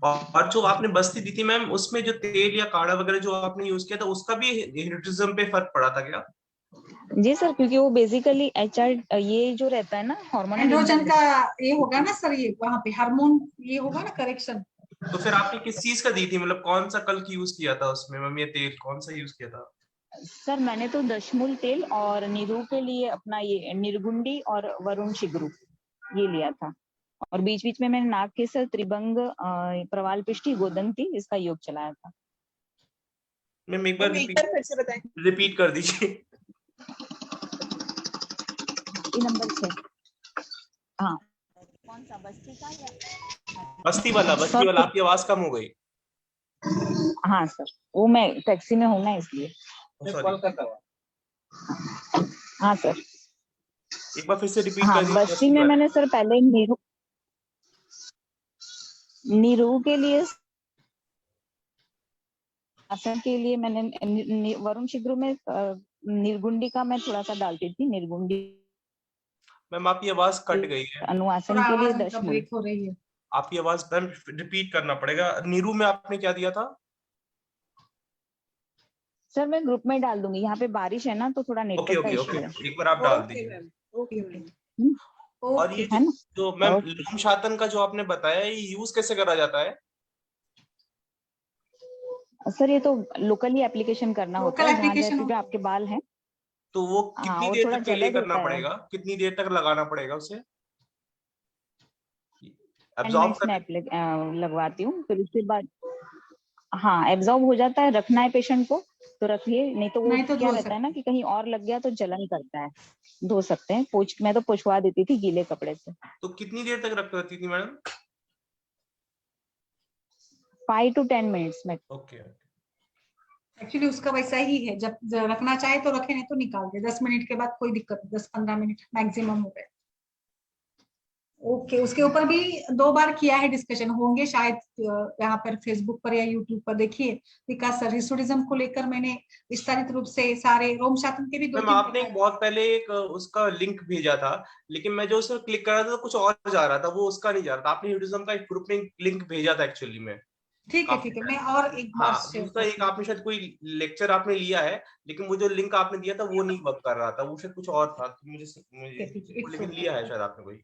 और जो आपने बस्ती दी थी मैम, उसमें जो तेल या काढ़ा वगैरह जो आपने यूज किया था, उसका भी हिप्नोटिज्म पे फर्क पड़ा था क्या? जी सर, क्योंकि वो बेसिकली एचआर ये जो रहता है ना हार्मोनल एंड्रोजन का इम्बैलेंस। ये होगा ना सर, ये वहां पे हार्मोन ये होगा ना करेक्शन। तो फिर आपने किस चीज का दी थी, मतलब कौन सा कल की यूज किया था उसमें मैम? ये तेल कौन सा यूज किया था? सर मैंने तो दशमूल तेल और नीरू के लिए अपना ये निर्गुंडी और वरुण शिगरू ये लिया था। और बीच बीच में मैंने नाग केसर, त्रिभंग, प्रवाल पिष्टी, गोदंती इसका योग चलाया था। मैम एक बार मैम एक बार फिर से बताएं। रिपीट कर दीजिए। ये नंबर 6। हाँ, कौन सा बस्ती का या बस्ती सर? वाला आपकी आवाज कम हो गई। हाँ सर, वो मैं टैक्सी में हूँ ना इसलिए। सॉरी, हाँ सर। एक बार फिर से रिपीट हाँ, कर दीजिए बस्ती बस्ती में वाले। मैंने सर पहले नीरू के लिए, आसन के लिए मैंने वरुण शिग्रू में निर्गुंडी का मैं थोड़ा सा डालती थी, निर्गुंडी। मैम आपकी आवाज कट गई है। अनुआसन थोड़ा के लिए आवाज उनका दशमूल। ब्रेक हो रही है। आपकी आवाज मैम रिपीट करना पड़ेगा। नीरू में आपने क्या दिया था? सर मैं ग्रुप में डाल दूंगी, यहाँ पे बारिश है ना तो थोड़ा ओके नेटवर्क का ओके इश्यू ओके, है। एक बार आप डाल ओके दीजिए। Ma'am, okay okay ma'am. और ओके। ये है ना? जो मैम ओके लोम शातन का जो आपने बताया, ये यूज कैसे करा जाता है? सर, ये तो लोकली एप्लीकेशन करना होता लोकल है जहाँ एप्लीकेशन जैसे भी होता आपके बाल हैं। तो वो हाँ, कितनी और देर थोड़ा तक के लिए जलद करना होता है। पड़ेगा? कितनी देर तक लगाना पड़ेगा उसे? 10 एब्जॉर्ब मिनट्स में कर? लगवाती हूँ, फिर उसके बाद हाँ एब्जॉर्ब हो जाता है। रखना है पेशेंट को तो रखिए, नहीं तो वो नहीं तो क्या धो रहता है ना सकते। कि कहीं और लग गया तो जलन करता है। धो सकते हैं, मैं तो पोंछवा देती थी गीले कपड़े से। तो कितनी देर तक रख सकती थी मैडम? 5 to 10 मिनट्स में। ओके। एक्चुअली उसका वैसा ही है, जब रखना चाहे तो रखे, नहीं तो निकाल दे। 10 मिनट के बाद कोई दिक्कत नहीं, 10-15 मिनट मैक्सिमम हो गए। ओके, उसके ऊपर भी 2 बार किया है डिस्कशन, होंगे शायद यहाँ पर फेसबुक पर या यूट्यूब पर देखिए। विकास सर, हिस्टोरिज्म को लेकर मैंने विस्तारित रूप से सारे रोम शातन के भी मैम 2-3 आपने प्रकार। एक बहुत पहले एक उसका लिंक भेजा था, लेकिन मैं जो उसे क्लिक कर रहा था तो कुछ और जा रहा था, वो उसका नहीं जा रहा था। आपने यूटिज्म का एक ग्रुप में लिंक भेजा था एक्चुअली में, ठीक है काफी ठीक है, मैं पहले। और एक बार हाँ, शेयर दूसरा एक करती हूँ। आपने शायद कोई लेक्चर आपने लिया है, लेकिन वो जो लिंक आपने दिया था वो नहीं वर्क कर रहा था, वो शायद कुछ और था। तो ठीक है, वो इट्स लेकिन ओके। लिया है शायद आपने कोई।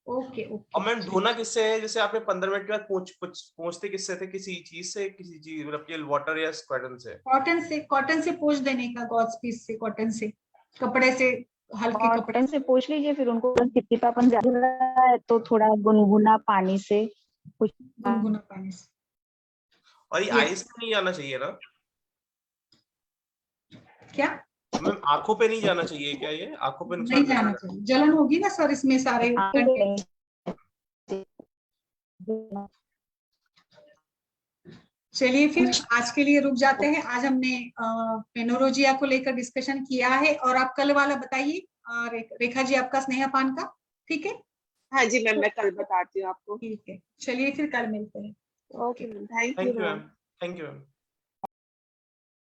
ओके और ओके मैम ठीक। धोना किससे है? जैसे आपने 15 मिनट के बाद पहुंचते किससे थे? किसी चीज से, किसी चीज मतलब वाटर या स्क्वाडन से? कॉटन से पोंछ देने का, गॉज पीस से, कॉटन से, कपड़े से, हल्के कपड़े कॉटन से पोंछ लीजिए, फिर उनको चिपचिपापन ज्यादा है तो थोड़ा गुनगुना पानी से गुनगुना पानी से। और ये Yes. आइस पे नहीं जाना चाहिए ना क्या मैम? आंखों पे नहीं जाना चाहिए क्या? ये आंखों पे नहीं नुकसान जाना करेगा? चाहिए, जलन होगी ना सर इसमें सारे कंटेंट। चलिए फिर आज के लिए रुक जाते हैं। आज हमने मेनोरोजिया को लेकर डिस्कशन किया है, और आप कल वाला बताइए रेखा जी, आपका स्नेहपान का। ठीक है, हाँ जी मैम, मैं कल बताती हूँ आपको। ठीक है, चलिए फिर कल मिलते हैं। Okay ma'am, thank thank you you ma'am. Ma'am. Thank you ma'am.